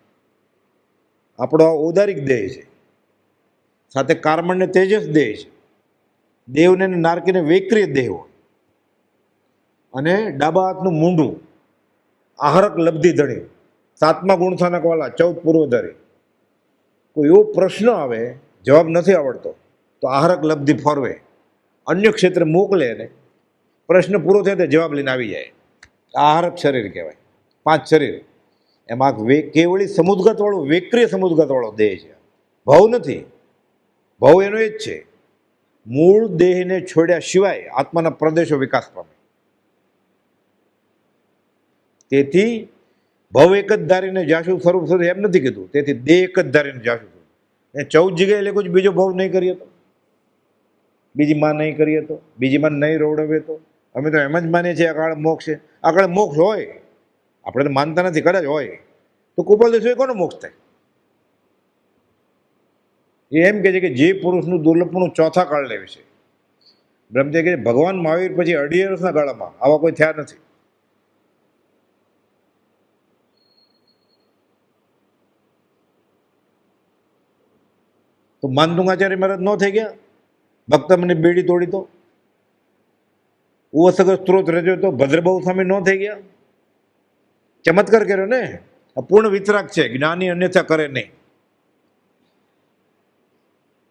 આપણો આ ઔદારિક દેહ છે, સાથે કાર્બન ને તેજસ દેહ છે. દેવને નારકીને વિક્રિય દેહ હોય. અને ડાબા હાથનું મૂંઢું આહારક લબ્ધિ ધણી, 7મા ગુણસ્થાનક વાળા, 14 પૂર્વધારી. કોઈ એવો પ્રશ્ન આવે, જવાબ નથી આવડતો, તો આહારક લબ્ધિ ફરવે, અન્ય ક્ષેત્રે મોકલે ને પ્રશ્ન પૂરો થાય તો જવાબ લઈને આવી જાય. આહારક શરીર કહેવાય. 5 શરીર, એમાં કેવળી સમુદ્ગત વાળો, વિક્રિય સમુદ્ગત વાળો દેહ છે. ભવ નથી. ભવ એનો એ જ છે, મૂળ દેહને છોડ્યા સિવાય આત્માના પ્રદેશો વિકાસ પામે. તેથી ભવ એક જ ધારીને જાશું સ્વરૂપ સ્વરૂપ એમ નથી કીધું. તેથી દેહ એક જ ધારીને જાશું. એ 14 જગ્યાએ લખ્યું છે, બીજો ભવ નહીં કરીએ તો, બીજી માં નહીં કરીએ તો, બીજી માં નહીં રોવડાવે તો. અમે તો એમ જ માનીએ છીએ અકાળ મોક્ષ છે. અકાળ મોક્ષ હોય, આપણે તો માનતા નથી, કદાચ હોય તો કુપોલદેવ સિવાય કોનો મોક્ષ થાય? એ એમ કહે છે કે જે પુરુષનું દુર્લભપણું ચોથા કાળ લેવે છે. બ્રહ્મદેવ કે ભગવાન મહાવીર પછી 2.5 વર્ષના ગાળામાં આવા કોઈ થયા નથી. તો માનતુંગાચાર્ય મહારાજ ન થઈ ગયા? ભક્તમની બેડી તોડી તો, ઉવસગર સ્ત્રોત રચ્યો તો ભદ્રભાઉ સ્વામી ન થઈ ગયા? ચમત્કાર કર્યો ને. અપૂર્ણ વિતરાગ છે, જ્ઞાની અન્યથા કરે નહીં.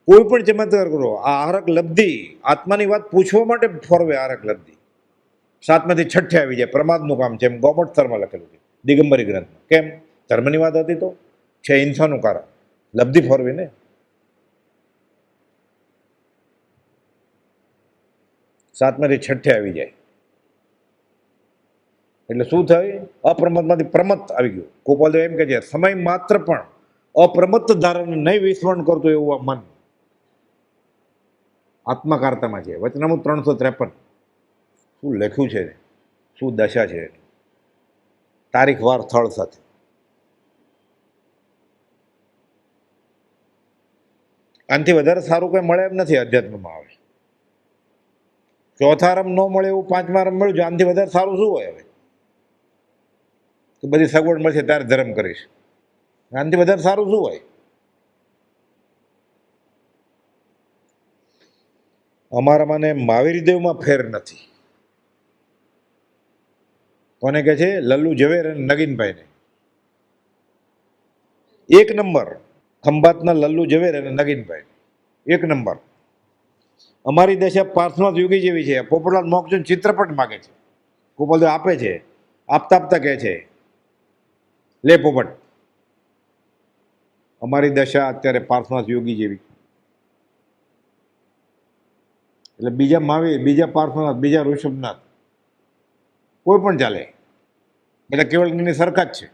કોઈ પણ ચમત્કાર કરો. આ આહારક લબ્ધિ આત્માની વાત પૂછવા માટે ફરવે. આહારક લબ્ધિ 7માંથી 6 આવી જાય. પ્રમાદનું કામ છે, એમ ગોમટ સ્થળમાં લખેલું છે દિગંબરી ગ્રંથમાં. કેમ? ધર્મની વાત હતી તો છે હિંસાનું કારણ. લબ્ધિ ફરવી ને. 7માંથી 6 આવી જાય એટલે શું થાય? અપ્રમત્તમાંથી પ્રમત્ત આવી ગયું. ગોપાલદેવ એમ કહે છે, સમય માત્ર પણ અપ્રમત્ત ધારાને નહીં વિસ્મરણ કરતું એવું આ મન આત્મકાર્તામાં છે. વચનામૃત 353. શું લખ્યું છે, શું દશા છે, તારીખ વાર સ્થળ સાથે. આનાથી વધારે સારું કંઈ મળે એમ નથી અધ્યાત્મમાં. આવે ચોથા આરંભ ન મળે એવું 5મા આરંભ મળ્યું છે. આનાથી વધારે સારું શું હોય? હવે તો બધી સગવડ મળશે ત્યારે ધર્મ કરીશ. આનાથી વધારે સારું શું હોય? અમારામાં ને મહાવીરદેવમાં ફેર નથી. કોને કહે છે? લલ્લુ ઝવેર અને નગીનભાઈને. 1 નંબર ખંભાતના લલ્લુ ઝવેર અને નગીનભાઈ, 1 નંબર. અમારી દશા પાર્થનાથ યોગી જેવી છે. પોપટલાલ મોહકચંદ ચિત્રપટ માગે છે, ગોપાલદેવ આપે છે. આપતા આપતા કહે છે, લે પોપટ, અમારી દશા અત્યારે પાર્થનાથ યોગી જેવી. એટલે બીજા મહાવીર, બીજા પાર્થનાથ, બીજા ઋષભનાથ કોઈ પણ ચાલે. બધા કેવળ જ્ઞાની સરખા જ છે.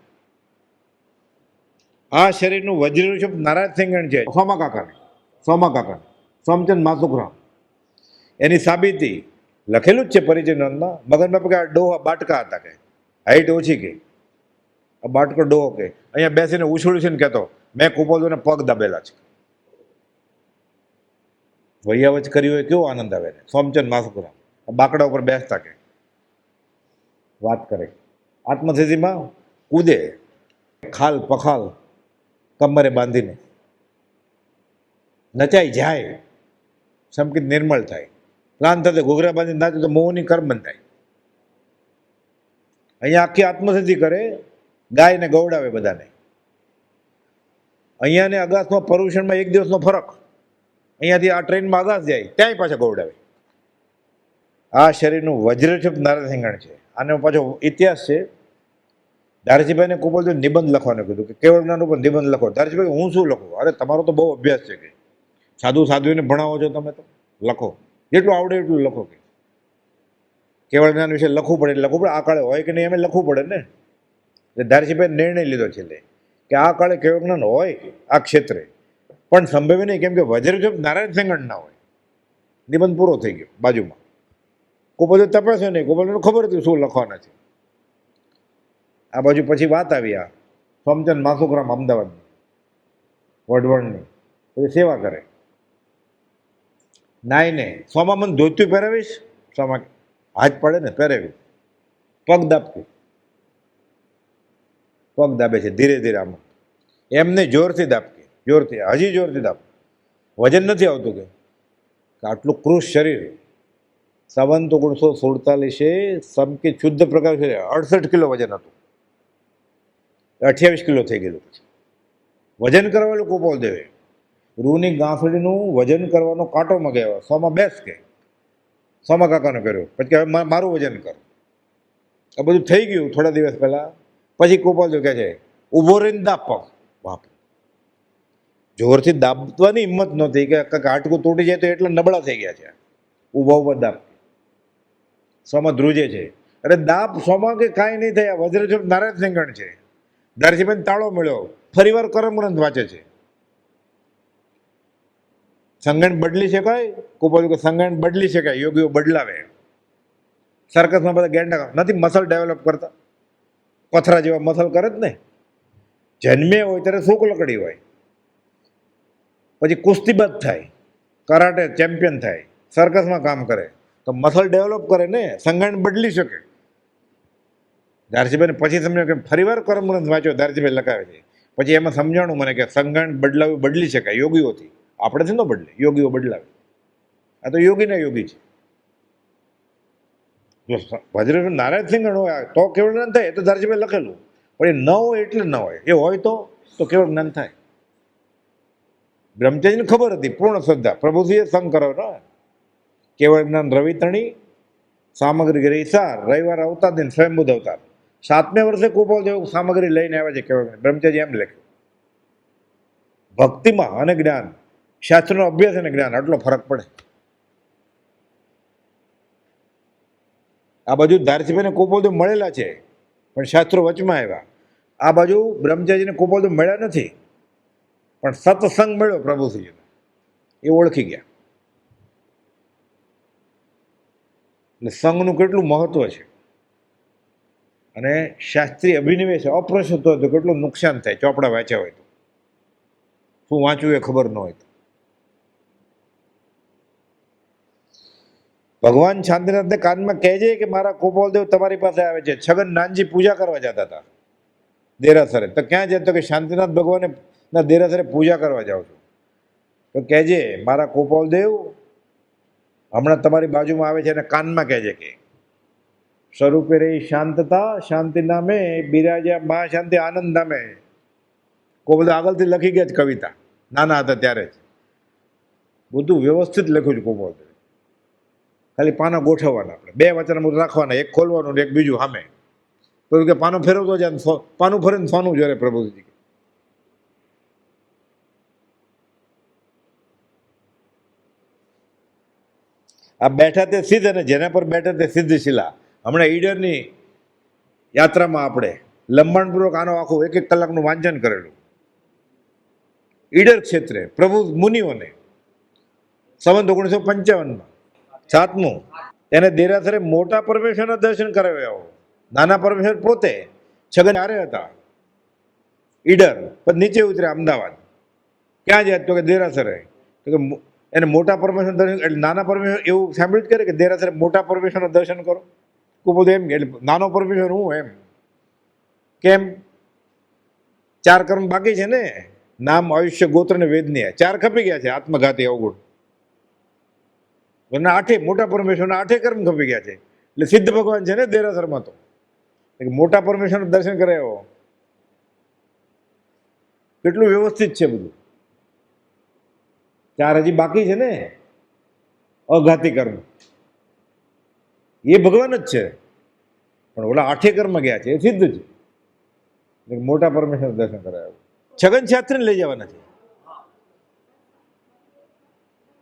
આ શરીરનું વજ્રનું છે નારાયણ સિંગણ છે, સોમા કાકાને સોમચંદ માસુખરામ, એની સાબિતી લખેલું જ છે પરિચય નોંધમાં. મગનમાં કે આ ડોહા બાટકા હતા, કે હાઈટ ઓછી, કે આ બાટકો ડોહો, કે અહીંયા બેસીને ઉછળું ને કહેતો મેં કુપોદોને પગ દાબેલા છે. વૈયાવચ કરી હોય કેવો આનંદ આવે ને. સોમચંદ માસુખરામ બાકડા ઉપર બેસતા, કે વાત કરે આત્મસિદ્ધિમાં કૂદે, ખાલ પખાલ કમરે બાંધીને નચાઈ જાય, સંકિત નિર્મળ થાય. પ્લાન થશે ઘોઘરા બાંધીને નાચે તો મોહની કર્મ થાય. અહીંયા આખી આત્મસિદ્ધિ કરે, ગાયને ગૌડાવે બધાને. અહીંયા ને અગાસમાં પર્યુષણમાં એક દિવસનો ફરક. અહીંયાથી આ ટ્રેનમાં અગાસ જાય ત્યાંય પાછા ગૌડાવે. આ શરીરનું વજ્રચુપ નારાયણ છે. આનો પાછો ઇતિહાસ છે. ધારજીભાઈને કુપોલદેવ નિબંધ લખવાનું કીધું કે કેવળ જ્ઞાન ઉપર નિબંધ લખો. ધારજીભાઈ હું શું લખું? અરે તમારો તો બહુ અભ્યાસ છે, કે સાધુને ભણાવો છો તમે, તો લખો, જેટલું આવડે એટલું લખો. કે કેવળ જ્ઞાન વિશે લખવું પડે એટલે લખવું પડે. આ કાળે હોય કે નહીં એમ લખવું પડે ને. એટલે ધારજીભાઈ નિર્ણય લીધો છે કે આ કાળે કેવળ જ્ઞાન હોય આ ક્ષેત્રે, પણ સંભવે નહીં, કેમ કે વજ્રચુપ નારાયણ સિંગણ ના હોય. નિબંધ પૂરો થઈ ગયો બાજુમાં. કુપોલદેવ તપાસે નહીં, કુપોલદેવને ખબર હતી શું લખવાના છે. આ બાજુ પછી વાત આવી આ સોમચંદ માસુખરામ અમદાવાદની વઢવણની, પછી સેવા કરે. નાઈને સોમા મને ધોત્યું પહેરાવીશ, સોમા હાથ પડે ને પહેરાવ્યું. પગ દાબતી, પગ દાબે છે ધીરે ધીરે, આમાં એમને જોરથી દાબકી, જોરથી, હજી જોરથી દાબ. વજન નથી આવતું, કે આટલું કૃષ શરીર. 1947 સમકી શુદ્ધ પ્રકાર છે, 68 કિલો વજન હતું, 28 કિલો થઈ ગયેલું. પછી વજન કરાવેલું કુપોલદેવે. રૂની ગાંસડીનું વજન કરવાનો કાંટો મગાવ્યો. સોમાં બેસ, કે સોમા કાકાને કર્યો. પછી હવે મારું વજન કર. આ બધું થઈ ગયું થોડા દિવસ પહેલા. પછી કુપોલદેવ કહે છે ઊભો રહીને દાબ પગ. બાપ, જોરથી દાબવાની હિંમત નહોતી, કે હાડકું તૂટી જાય તો એટલા નબળા થઈ ગયા છે. ઊભા દાબ. સોમાં ધ્રુજે છે, અરે દાબ સોમાં, કે કાંઈ નહીં થાય. વજ્રચુપ નારાયણ સિંગણ છે. ધારજીભાઈને તાળો મળ્યો. ફરી વાર કરમગ્રંથ વાંચે છે. સંગણ બદલી શકાય? કુપોલદેવ કે સંગણ બદલી શકાય, યોગીઓ બદલાવે. સર્કસમાં બધા ગેંડા નથી મસલ ડેવલપ કરતા, પથરા જેવા મસલ કરે જ ને. જન્મે હોય ત્યારે સૂક લકડી હોય, પછી કુસ્તીબાજ થાય, કરાટે ચેમ્પિયન થાય, સર્કસમાં કામ કરે, તો મસલ ડેવલપ કરે ને. સંગણ બદલી શકે. ધારજીભાઈને પછી સમજાયું, કે ફરીવાર કરમગ્રંથ વાંચ્યો, ધારજીભાઈ લખાવે છે. પછી એમાં સમજાણું મને કે સંગણ બદલાવી બદલી શકાય યોગીઓથી, આપણેથી ન બદલે, યોગીઓ બદલાવે. આ તો યોગીના યોગી છે. જો વજ્રચુપ નારાયણ સિંગણ હોય તો કેવળ જ્ઞાન થાય, એ તો ધારજીભાઈ લખેલું. પણ એ ન હોય એટલે ન હોય. એ હોય તો કેવળ જ્ઞાન થાય. બ્રહ્મચારીને ખબર હતી, પૂર્ણ શ્રદ્ધા. પ્રભુજીએ સંગ કરો ને. કેવળ જ્ઞાન રવિતણી સામગ્રી ગ્રહિસાર, રવિવાર અવતાર દિન સ્વયંબુદ્ધ અવતાર. 7મે વર્ષે કુપોલદેવ સામગ્રી લઈને આવ્યા છે કેવળ જ્ઞાન. બ્રહ્મચારી એમ લખ્યું. ભક્તિમાં અને જ્ઞાન, શાસ્ત્રનો અભ્યાસ અને જ્ઞાન, આટલો ફરક પડે. આ બાજુ ધારજીભાઈને કુપોલદેવ મળેલા છે, પણ શાસ્ત્રો વચમાં આવ્યા. આ બાજુ બ્રહ્મચારીને કુપોલદેવ મળ્યા નથી, પણ સત્સંગ મળ્યો પ્રભુશ્રીનો, એ ઓળખી ગયા. એટલે સંઘનું કેટલું મહત્વ છે. અને શાસ્ત્રીય અભિનિવેશ અપ્રશુદ્ધ હોય તો કેટલું નુકસાન થાય. ચોપડા વાંચ્યા હોય તો, શું વાંચવું એ ખબર ન હોય તો. ભગવાન શાંતિનાથને કાનમાં કહેજે કે મારા કુપોલદેવ તમારી પાસે આવે છે. છગન નાનજી પૂજા કરવા જતા હતા દેરાસરે, તો ક્યાં જતો? કે શાંતિનાથ ભગવાનના દેરાસરે પૂજા કરવા જાઉં છું. તો કહેજે મારા કુપોલદેવ હમણાં તમારી બાજુમાં આવે છે, અને કાનમાં કહેજે કે સ્વરૂપે રહી શાંતતા, શાંતિ નામે બિરાજ્યા મહાશાંતિ આનંદ નામે. કુપોલદેવ આગળથી લખી ગયા જ કવિતા, નાના હતા ત્યારે જ. બધું વ્યવસ્થિત લખ્યું છે કુપોલદેવ. ખાલી પાના ગોઠવવાના, આપણે 2 વચનામૃત રાખવાના, એક ખોલવાનું ને એક બીજું સામે. તો કે પાનું ફેરવતો જાય, પાનું ફરીને સોનું જરે પ્રભુજી. આ બેઠા તે સિદ્ધ, અને જેના પર બેઠા તે સિદ્ધ શિલા. હમણાં ઈડરની યાત્રામાં આપણે લંબાણપૂર્વક આનો આખું 1-1 કલાકનું વાંચન કરેલું. ઈડર ક્ષેત્રે પ્રભુ મુનિઓને સંવત 1955 સાતમું એને દેરાસરે મોટા પરમેશ્વરના દર્શન કરાવ્યા. નાના પરમેશ્વર પોતે છગન હારે હતા ઈડર, પણ નીચે ઉતર્યા અમદાવાદ. ક્યાં જાય તો કે દેરાસરે. તો કે એને મોટા પરમેશ્વર દર્શન, એટલે નાના પરમેશ્વર એવું સાંભળ્યું જ કરે કે દેરાસરે મોટા પરમેશ્વરના દર્શન કરો. બધું એમ એટલે નાનો પરમેશ્વર હું એમ કેમ? 4 કર્મ બાકી છે ને, નામ, આયુષ્ય, ગોત્ર ને વેદનીય. 4 ખપી ગયા છે, આત્મઘાતી અવગુણ. એના 8 મોટા પરમેશ્વરના 8 કર્મ ખપી ગયા છે. એટલે સિદ્ધ ભગવાન છે ને દેરાસરમાં. તો મોટા પરમેશ્વરના દર્શન કરાયો. કેટલું વ્યવસ્થિત છે બધું. 4 હજી બાકી છે ને અઘાતી કર્મ, એ ભગવાન જ છે. પણ ઓલા 8 કર્મ ગયા છે એ સિદ્ધ છે. મોટા પરમેશ્વર દર્શન કરાયા. છગન શાસ્ત્રીને લઈ જવાના છે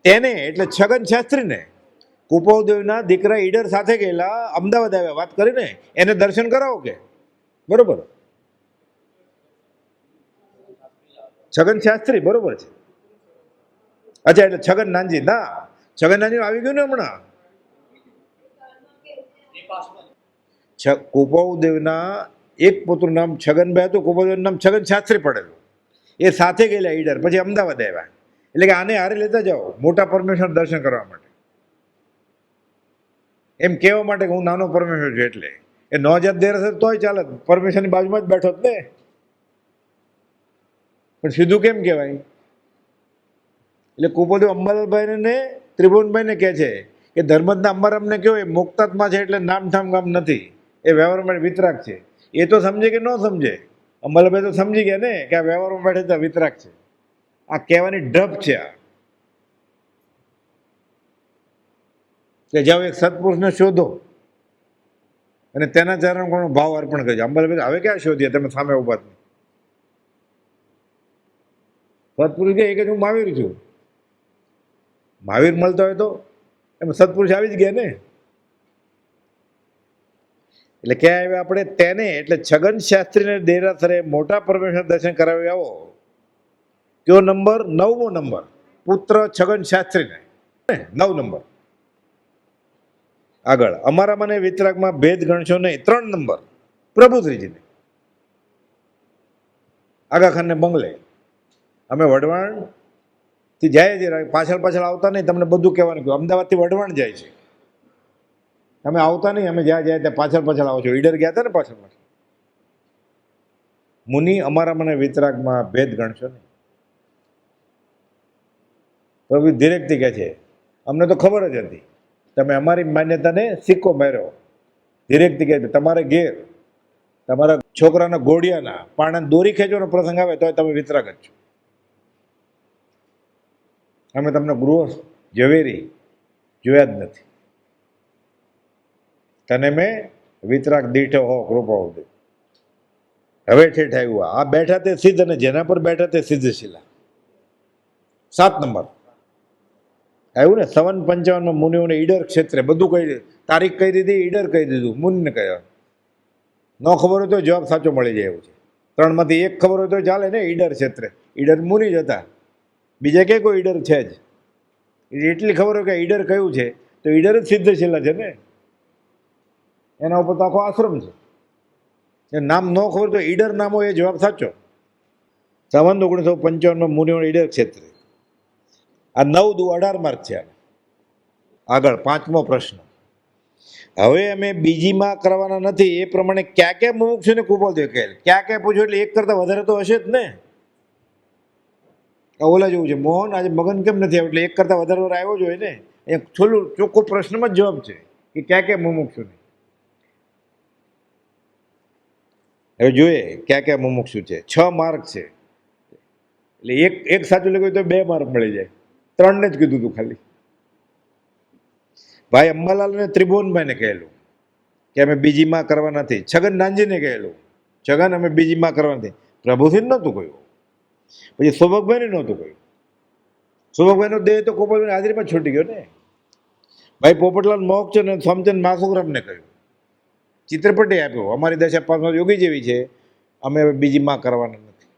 તેને, એટલે છગન શાસ્ત્રીને કુપાવદેવના દીકરા ઈડર સાથે ગયેલા, અમદાવાદ આવ્યા, વાત કરીને એને દર્શન કરાવો કે બરોબર. છગન શાસ્ત્રી બરોબર છે. અચ્છા, એટલે છગન નાનજી ના, છગન નાનજી આવી ગયું ને હમણાં. કુપાવદેવના એક પુત્ર નામ છગનભાઈ હતું, કુપાવદેવનું નામ છગન શાસ્ત્રી પડેલું. એ સાથે ગયેલા ઈડર, પછી અમદાવાદ આવ્યા. એટલે કે આને હારે લેતા જાઓ મોટા પરમેશ્વર દર્શન કરવા માટે, એમ કહેવા માટે કે હું નાનો પરમેશ્વર છું. એટલે એ ન જાત દેરાસર તોય ચાલે, પરમેશ્વરની બાજુમાં જ બેઠો જ ને. પણ સીધું કેમ કહેવાય? એટલે કુપાવદેવ અંબાલાલભાઈને ને ત્રિભુવનભાઈને કહે છે કે ધર્મજના અંબારામને કહો એ મુક્તાત્મા છે, એટલે નામઠામ કામ નથી, એ વ્યવહારમાં વિતરાગ છે. એ તો સમજે કે ન સમજે? અંબાલાલભાઈ તો સમજી ગયા ને કે આ વ્યવહારમાં બેઠે તો વિતરાગ છે. આ કહેવાની ઢબ છે આ, કે જાઓ એક સત્પુરુષને શોધો અને તેના ચરણ કોનો ભાવ અર્પણ કરજો. અંબાલાલભાઈ હવે ક્યાં શોધીએ, તમે સામે ઉભા છો. સત્પુરુષ કે હું મહાવીર છું. મહાવીર મળતો હોય તો એમાં સત્પુરુષ આવી જ ગયા ને. એટલે ક્યાં આવ્યા આપણે તેને, એટલે છગન શાસ્ત્રીને દેરાસરે મોટા પરમેશ્વર દર્શન કરાવી આવો. કયો નંબર? 9મો નંબર. પુત્ર છગન શાસ્ત્રીને 9 નંબર. આગળ અમારા મને વિતરાગમાં ભેદ ગણશો નહીં. 3 નંબર પ્રભુશ્રીજીને આગાખાનને બંગલે. અમે વઢવાણથી જાય છે, પાછળ પાછળ આવતા નહીં, તમને બધું કહેવાનું કહ્યું. અમદાવાદથી વઢવાણ જાય છે, તમે આવતા નહીં, અમે જ્યાં જાય ત્યાં પાછળ પાછળ આવો છો. ઈડર ગયા હતા ને પાછળ પાછળ. મુનિ અમારા મને વિતરાગમાં ભેદ ગણશો નહીં. પ્રભુ ધીરેકથી કહે છે અમને તો ખબર જ હતી, તમે અમારી માન્યતાને સિક્કો માર્યો. ધીરેકથી કહે છે તમારે ઘેર તમારા છોકરાના ઘોડિયાના પાણાને દોરી ખેંચવાનો પ્રસંગ આવે તો તમે વિતરાગ જ છો. અમે તમને ગૃહ ઝવેરી જોયા જ નથી. તને મેં વિતરાગ દીઠો હો કૃપાવદેવ. હવે ઠેઠ આવ્યું. આ બેઠા તે સિદ્ધ, અને જેના પર બેઠા તે સિદ્ધ શિલા. 7 નંબર આવ્યું ને. 55 મુનિઓને ઈડર ક્ષેત્રે બધું કહી, તારીખ કહી દીધી, ઈડર કહી દીધું, મુનિને કહ્યા. ન ખબર હોય તો જવાબ સાચો મળી જાય એવું છે. 3માંથી 1 ખબર હોય તો ચાલે ને. ઈડર ક્ષેત્રે ઈડર મુનિ જ હતા, બીજા કે કોઈ ઈડર છે જ. એટલી ખબર હોય કે ઈડર કયું છે તો ઈડર જ સિદ્ધ શિલા છે ને, એના ઉપર તો આખો આશ્રમ છે. એ નામ ન ખબર તો ઈડર નામ હોય એ જવાબ સાચો. સંવત 1955 મુનિઓને ઈડર ક્ષેત્રે. આ 9 દુ 18 માર્ક છે. આગળ 5મો પ્રશ્ન. હવે અમે બીજીમાં કરવાના નથી, એ પ્રમાણે ક્યાં ક્યાં મુમુક્ષુને કુપાવદેવ કહે. ક્યાં ક્યાં પૂછ્યું એટલે 1 કરતાં વધારે તો હશે જ ને. ઓલા જેવું છે મોહન, આજે મગન કેમ નથી આવ્યો, એટલે 1 કરતાં વધારે આવ્યો જ હોય ને. એ છોલું ચોખ્ખો પ્રશ્નમાં જ જવાબ છે કે ક્યાં ક્યાં મુમુક્ષુને. હવે જોઈએ ક્યાં ક્યાં મુમુક્ષુ છે. 6 માર્ક છે, એટલે એક સાચું લખ્યું તો 2 માર્ક મળી જાય. 3 ને જ કીધું હતું ખાલી. ભાઈ અંબાલાલ ને ત્રિભુવનભાઈને કહેલું કે અમે બીજીમાં કરવા નથી. છગન નાનજીને કહેલું છગન અમે બીજીમાં કરવા નથી. પ્રભુથી જ નહોતું કહ્યું. પછી સૌભગભાઈને નહોતું કહ્યું. સૌભગભાઈનો દેહ તો કોપલની હાજરીમાં છૂટી ગયો ને. ભાઈ પોપટલાલ મોક્ષ અને સોમચંદ માસુગ્રામને કહ્યું. ચિત્રપટે આપ્યો, અમારી દશા પાસમાં યોગી જેવી છે, અમે હવે બીજી માં કરવાના નથી.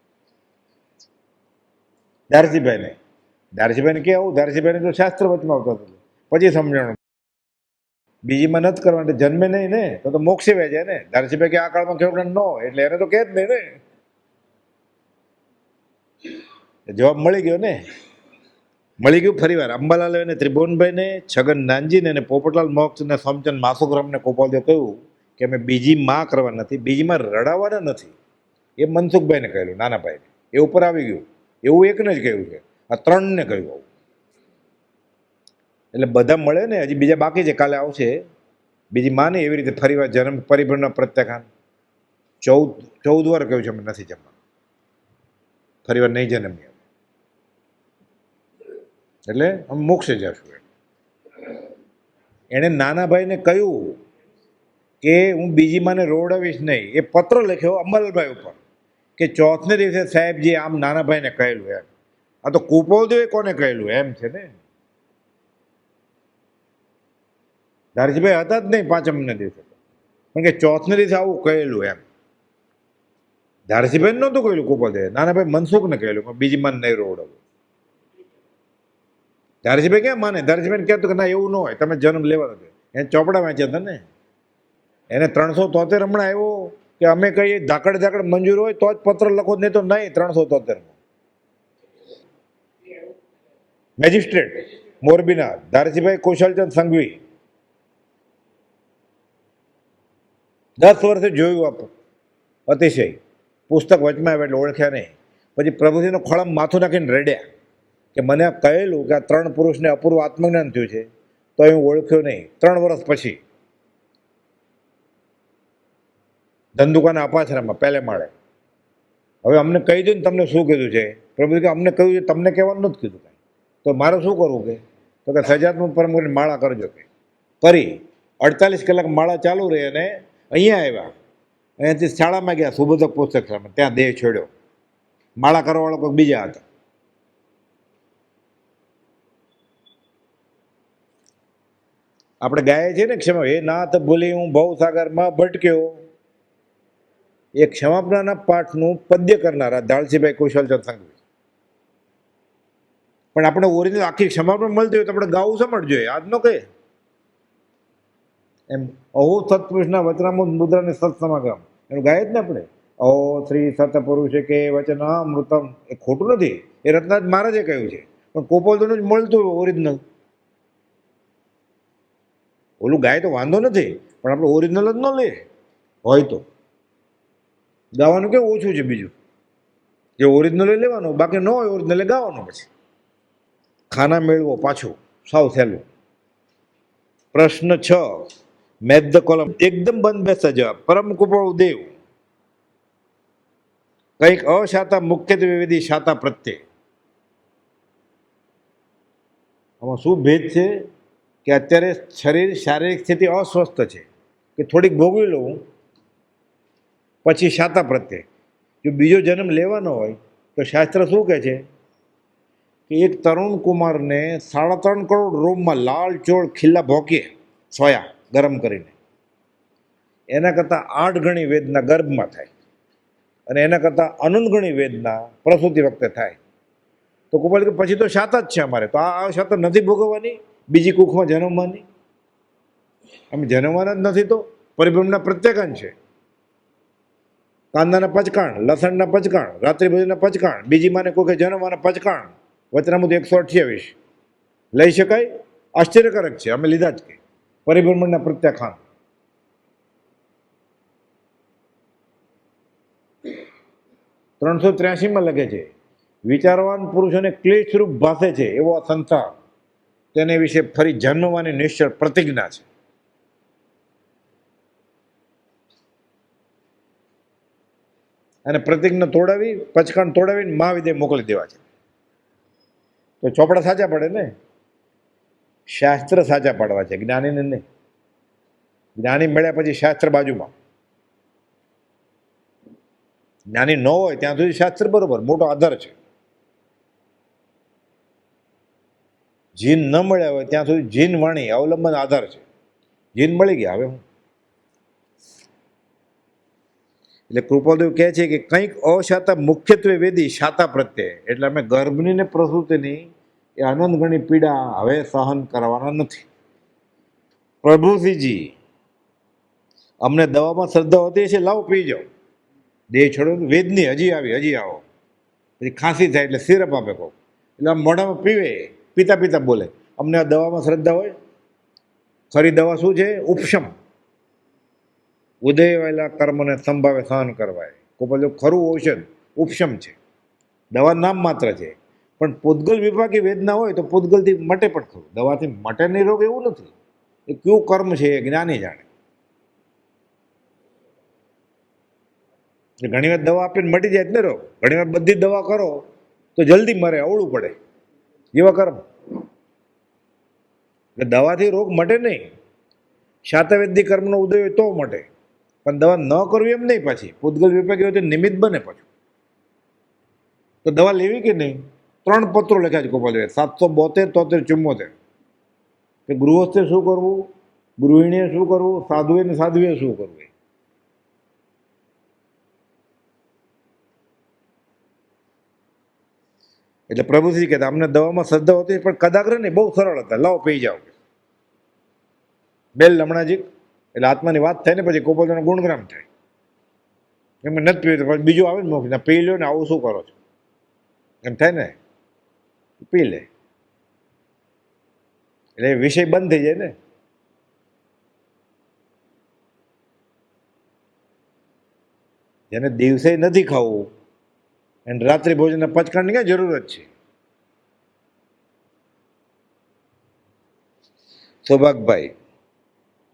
દારજીભાઈને કે આવું, દારજીભાઈને તો શાસ્ત્ર વચમાં આવતા હતું, પછી સમજણ બીજીમાં નથી કરવાની, જન્મે નહીં ને તો મોક્ષે વેચાય ને. દારજીભાઈ કે આ કાળમાં ખેડૂત ન હોય એટલે એને તો કે જ નહીં ને. જવાબ મળી ગયો ને, મળી ગયું. ફરી વાર અંબાલાલ અને ત્રિભુવનભાઈને, છગન નાનજીને અને પોપટલાલ મોક્ષ અને સોમચંદ માસુકરામને ગોપાલદેવ કહ્યું કે અમે બીજી માં કરવા નથી, બીજીમાં રડાવવાના નથી. એ મનસુખભાઈને કહેલું, નાના ભાઈને, એ ઉપર આવી ગયું. એવું એકને જ કહ્યું છે, આ ત્રણને કહ્યું આવું. એટલે બધા મળે ને, હજી બીજા બાકી છે, કાલે આવશે બીજી માં નહીં. એવી રીતે ફરીવાર જન્મ પરિભ્રમણ પ્રત્યાખ્યાન 14 વાર કહ્યું છે અમે નથી જમવા, ફરીવાર નહીં જન્મીએ એટલે અમે મોક્ષે જશું. એણે નાના ભાઈને કહ્યું કે હું બીજી માને રોવડાવીશ નહીં. એ પત્ર લખ્યો અંબાલાલભાઈ ઉપર કે ચોથને દિવસે સાહેબજી આમ નાના ભાઈને કહેલું એમ. આ તો કુપોલદેવે કોને કહેલું એમ છે ને. દારજીભાઈ હતા જ નહીં પાંચમને દિવસે, પણ કે ચોથને દિવસે આવું કહેલું એમ. દારજીભાઈ નહોતું કહેલું કુપોલદેવે, નાનાભાઈ મનસુખને કહેલું બીજી માને નહીં રોવડાવું. દારજીભાઈ ક્યાં માને? દારજીભાઈ કહેતું કે ના એવું ન હોય, તમે જન્મ લેવાનો છે. એને ચોપડા વાંચ્યા હતા ને. એને 373 હમણાં આવ્યો કે અમે કહીએ ધાકડ મંજૂર હોય તો જ પત્ર લખો, નહીં તો નહીં. 373 મેજિસ્ટ્રેટ મોરબીના દારજીભાઈ કુશલચંદ સંઘવી 10 વર્ષે જોયું આપ અતિશય. પુસ્તક વચમાં આવે એટલે ઓળખ્યા નહીં. પછી પ્રભુજીનો ખોળામાં માથું નાખીને રડ્યા કે મને કહેલું કે આ 3 પુરુષને અપૂર્વ આત્મજ્ઞાન થયું છે તો હું ઓળખ્યો નહીં. 3 વર્ષ પછી ધંધુકાના અપાછરામાં પહેલે માળે. હવે અમને કહી દો ને તમને શું કીધું છે? પ્રભુજી કે અમને કહ્યું છે, તમને કહેવાનું નથી કીધું કાંઈ. તો મારે શું કરવું કે? તો કે સજાત્મક પરમ કરીને માળા કરજો કે. કરી 48 કલાક માળા ચાલુ રહી અને અહીંયા આવ્યા. અહીંયાથી શાળામાં ગયા સુબોધક પુસ્તક શાળામાં, ત્યાં દેહ છોડ્યો. માળા કરવાવાળા કોઈ બીજા હતા. આપણે ગાય છે ને ક્ષમા, હે નાથ ભૂલી હું ભવસાગરમાં ભટક્યો. એ ક્ષમાપનાના પાઠનું પદ્ય કરનારા દાળસીભાઈ કુશલચંદ સંઘવી. પણ આપણે ઓરિજિનલ આખી ક્ષમાપના મળતી હોય તો આપણે ગાવું સમજ જોઈએ, આજ નો કહે એમ. અહો સત્પુરુષના વચનામૃત મુદ્રાને સત્સમાગમ એનું ગાય જ ને આપણે. અહો શ્રી સતપુરુષે કે વચનામૃતમ. એ ખોટું નથી, એ રત્નાજ મહારાજે કહ્યું છે, પણ કોપોલનું જ મળતું હોય ઓરિજિનલ. ઓલું ગાય તો વાંધો નથી, પણ આપણે ઓરિજિનલ જ ન લે હોય તો ગાવાનું કેવું ઓછું છે. બીજું જે ઓરિજિનલ લેવાનું, બાકી ન હોય ઓરિજિનલ ગાવાનું. પછી ખાના મેળવો પાછું સાવ સહેલું. પ્રશ્ન 6 મેથ ધ કોલમ. એકદમ બંધ બેસતા જવાબ. પરમ કૃપાળુ દેવ કંઈક અશાતા મુખ્યત્વે વિધિ શાતા પ્રત્યે. આમાં શું ભેદ છે કે અત્યારે શરીર શારીરિક સ્થિતિ અસ્વસ્થ છે કે થોડીક ભોગવી લઉં પછી શાતા પ્રત્યે. જો બીજો જન્મ લેવાનો હોય તો શાસ્ત્ર શું કહે છે કે એક તરુણ કુમારને 3.5 કરોડ રૂમમાં લાલ ચોળ ખીલ્લા ભોંકીએ સોયા ગરમ કરીને, એના કરતાં 8 ગણી વેદના ગર્ભમાં થાય અને એના કરતાં અનંત ગણી વેદના પ્રસૂતિ વખતે થાય. તો કુમાર કે પછી તો શાતા જ છે અમારે, તો આ શાતા નથી ભોગવવાની, બીજી કુખમાં જન્મવાની. અમે જન્મવાના જ નથી તો પરિભ્રમણના પ્રત્યેકાન છે. કાંદાના પચકાણ, લસણના પચકાણ, રાત્રિ ભોજનના પચકાણ, બીજી માને કોકે જન્મવાના પચકાણ. વચનામૃત 128 લઈ શકાય? આશ્ચર્યકારક છે, અમે લીધા જ કે પરિભ્રમણના પ્રત્યાખાન. .383 લખે છે વિચારવાન પુરુષોને ક્લેશરૂપ ભાસે છે એવો આ સંસાર, તેને વિશે ફરી જન્મવાની નિશ્ચળ પ્રતિજ્ઞા છે. અને પ્રતિજ્ઞા તોડાવી, પચકાણ તોડાવીને મહાવિદ્ય મોકલી દેવા છે. તો ચોપડા સાચા પડે ને, શાસ્ત્ર સાચા પાડવા છે, જ્ઞાનીને નહીં. જ્ઞાની મળ્યા પછી શાસ્ત્ર બાજુમાં. જ્ઞાની ન હોય ત્યાં સુધી શાસ્ત્ર બરોબર મોટો આધાર છે. જીન ન મળ્યા હોય ત્યાં સુધી જીન વાણી અવલંબન આધાર છે. જીન મળી ગયા, હવે હું એટલે કૃપાલદેવ કહે છે કે કંઈક અશાતા મુખ્યત્વે વેદી શાતા પ્રત્યે, એટલે અમે ગર્ભની ને પ્રસૂતિની એ આનંદગણી પીડા હવે સહન કરવાના નથી. પ્રભુસિંહજી, અમને દવામાં શ્રદ્ધા હોતી છે, લાવો પી જાઓ. દેહ છોડો, વેદની હજી આવો. પછી ખાંસી થાય એટલે સિરપ આપે કહો, એટલે આમ મોઢામાં પીવે, પીતા પીતા બોલે અમને આ દવામાં શ્રદ્ધા હોય. ખરી દવા શું છે? ઉપશમ. ઉદયવાયેલા કર્મને સંભાવે સહન કરવાય. કૃપાલદેવ ખરું ઔષધ ઉપશમ છે. દવા નામ માત્ર છે, પણ પૂતગલ વિભાગી વેદના હોય તો પૂતગલથી મટે પણ ખરું. દવાથી મટે નહીં રોગ એવું નથી. એ કયું કર્મ છે એ જ્ઞાની જાણે. ઘણી વાર દવા આપીને મટી જાય ને રોગ. ઘણી વાર બધી દવા કરો તો જલ્દી મરે, અવળું પડે, એવા કર્મ. એટલે દવાથી રોગ મટે નહીં. શાતવેદી કર્મનો ઉદય હોય તો મટે, પણ દવા ન કરવી એમ નહીં. પાછી પૂતગલ વિભાગી હોય તો નિમિત્ત બને પાછું. તો દવા લેવી કે નહીં? 3 પત્રો લખ્યા છે કૃપાલદેવે, 772, 73, 74. કે ગૃહસ્થે શું કરવું, ગૃહિણીએ શું કરવું, સાધુએ ને સાધ્વીએ શું કરવું. એટલે પ્રભુશ્રી કહેતા અમને દવામાં શ્રદ્ધા હોતી પણ કદાગ્ર નહીં, બહુ સરળ હતા, લાવો પી જાઓ. બેલ લમણાજી, એટલે આત્માની વાત થાય ને પછી કૃપાલદેવનો ગુણગ્રામ થાય. એમ નથી પીવું તો પછી બીજું આવે ને મોક્ષ, પી લો ને, આવું શું કરો છો એમ થાય ને, પી લે એટલે વિષય બંધ થઈ જાય ને. જેને દિવસે નથી ખાવું અને રાત્રિ ભોજનના પચખાણની ક્યાં જરૂરત છે? સૌભાગભાઈ,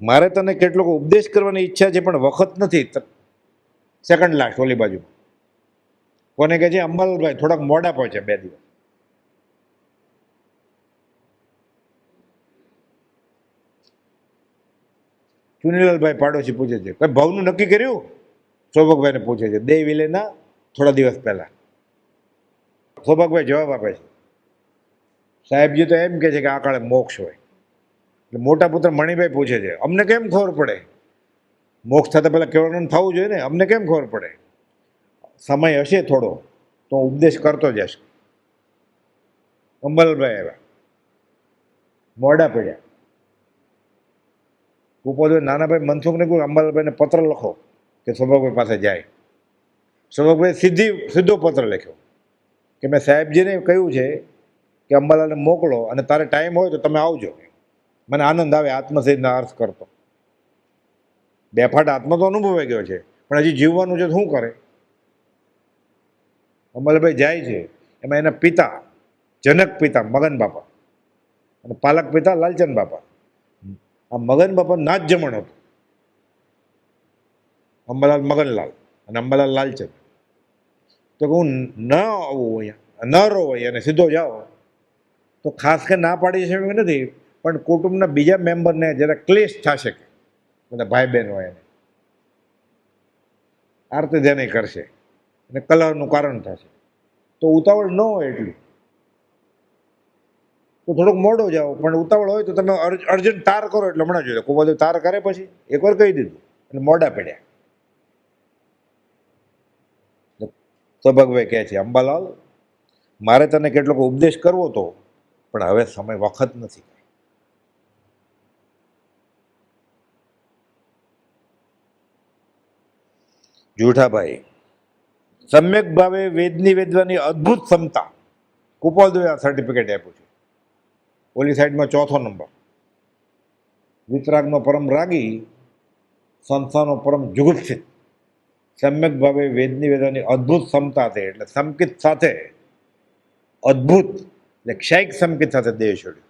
મારે તને કેટલોક ઉપદેશ કરવાની ઈચ્છા છે પણ વખત નથી. સેકન્ડ લાસ્ટ ઓલી બાજુ કોને કહે છે? અંબાલાલભાઈ થોડાક મોડા પહોંચ્યા 2 દિવસ. ચુનીલાલભાઈ પાડોશી પૂછે છે કઈ ભાવનું નક્કી કર્યું? સૌભાગભાઈને પૂછે છે દે વિલેના થોડા દિવસ પહેલા. સૌભાગભાઈ જવાબ આપે છે સાહેબજી તો એમ કહે છે કે આ કાળે મોક્ષ હોય. એટલે મોટા પુત્ર મણિભાઈ પૂછે છે અમને કેમ ખબર પડે? મોક્ષ થતા પહેલાં કહેવાનું થવું જોઈએ ને, અમને કેમ ખબર પડે? સમય હશે થોડો તો ઉપદેશ કરતો જશે. અંબાલાલભાઈ આવ્યા, મોડા પડ્યા. કૃપાલદેવ નાનાભાઈ મનસુખને કહ્યું અંબાલાલભાઈને પત્ર લખો કે સૌભાગભાઈ પાસે જાય. સૌભાગભાઈ સીધો પત્ર લખ્યો કે મેં સાહેબજીને કહ્યું છે કે અંબાલાલને મોકલો અને તારે ટાઈમ હોય તો તમે આવજો. મને આનંદ આવે આત્મસિદ્ધના અર્થ કરતો. બેફાટ આત્મા તો અનુભવાઈ ગયો છે પણ હજી જીવવાનું છે તો શું કરે? અંબાલાલભાઈ જાય છે. એમાં એના પિતા, જનક પિતા મગન બાપા અને પાલક પિતા લાલચંદ બાપા. આ મગન બાપા નાચ જમણ હતું. અંબાલાલ મગનલાલ અને અંબાલાલ લાલચંદ. તો હું ન આવું અહીંયા, ન રહો અહીંયા અને સીધો જાઓ તો ખાસ કે ના પાડી છે એમ નથી, પણ કુટુંબના બીજા મેમ્બરને જરા ક્લેશ થશે કે બધા ભાઈ બહેન હોય એને આરતી ધ્યાન કરશે અને કલહનું કારણ થશે. તો ઉતાવળ ન હોય એટલી તો થોડોક મોડો જાઓ, પણ ઉતાવળ હોય તો તમે અર્જન્ટ તાર કરો એટલે હમણાં જોઈએ. ખૂબ બધું તાર કરે પછી એકવાર કહી દીધું એટલે મોડા પડ્યા. સૌભાગભાઈ કહે છે અંબાલાલ મારે તને કેટલોક ઉપદેશ કરવો તો પણ હવે સમય વખત નથી. જૂઠાભાઈ, સમ્યક ભાવે વેદની વેદવાની અદ્ભુત ક્ષમતા. કૃપાલદેવે આ સર્ટિફિકેટ આપ્યું છે. ઓલી સાઈડમાં 4થો નંબર. વિતરાગનો પરમ રાગી, સંસ્થાનો પરમ જુગુપ્સિત. સમ્યક ભાવે વેદની વેદવાની અદ્ભુત ક્ષમતા છે. એટલે સંકિત સાથે અદ્ભુત, એટલે ક્ષયિક સંકિત સાથે દેહ છોડ્યો.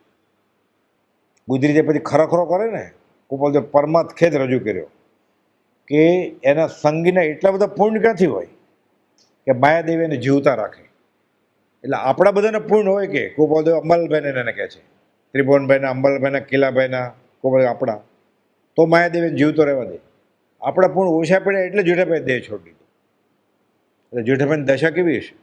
ગુજરી જાય પછી ખરખરો કરે ને, કૃપાલદેવ પરમાર્થ ખેદ રજૂ કર્યો કે એના સંગીના એટલા બધા પૂર્ણ ક્યાંથી હોય કે માયાદેવી એને જીવતા રાખે. એટલે આપણા બધાના પૂર્ણ હોય કે કૃપાલદેવ અંબાલાલભાઈને એને કહે છે, ત્રિભુવનભાઈના, અંબાલાલભાઈના, કિલાભાઈના, કૃપાલદેવ આપણા, તો માયાદેવીને જીવતો રહેવા દે. આપણા પૂર્ણ ઓછા પડ્યા એટલે જેઠાભાઈ દેહ છોડી દીધો. એટલે જેઠાભાઈની દશા કેવી હશે?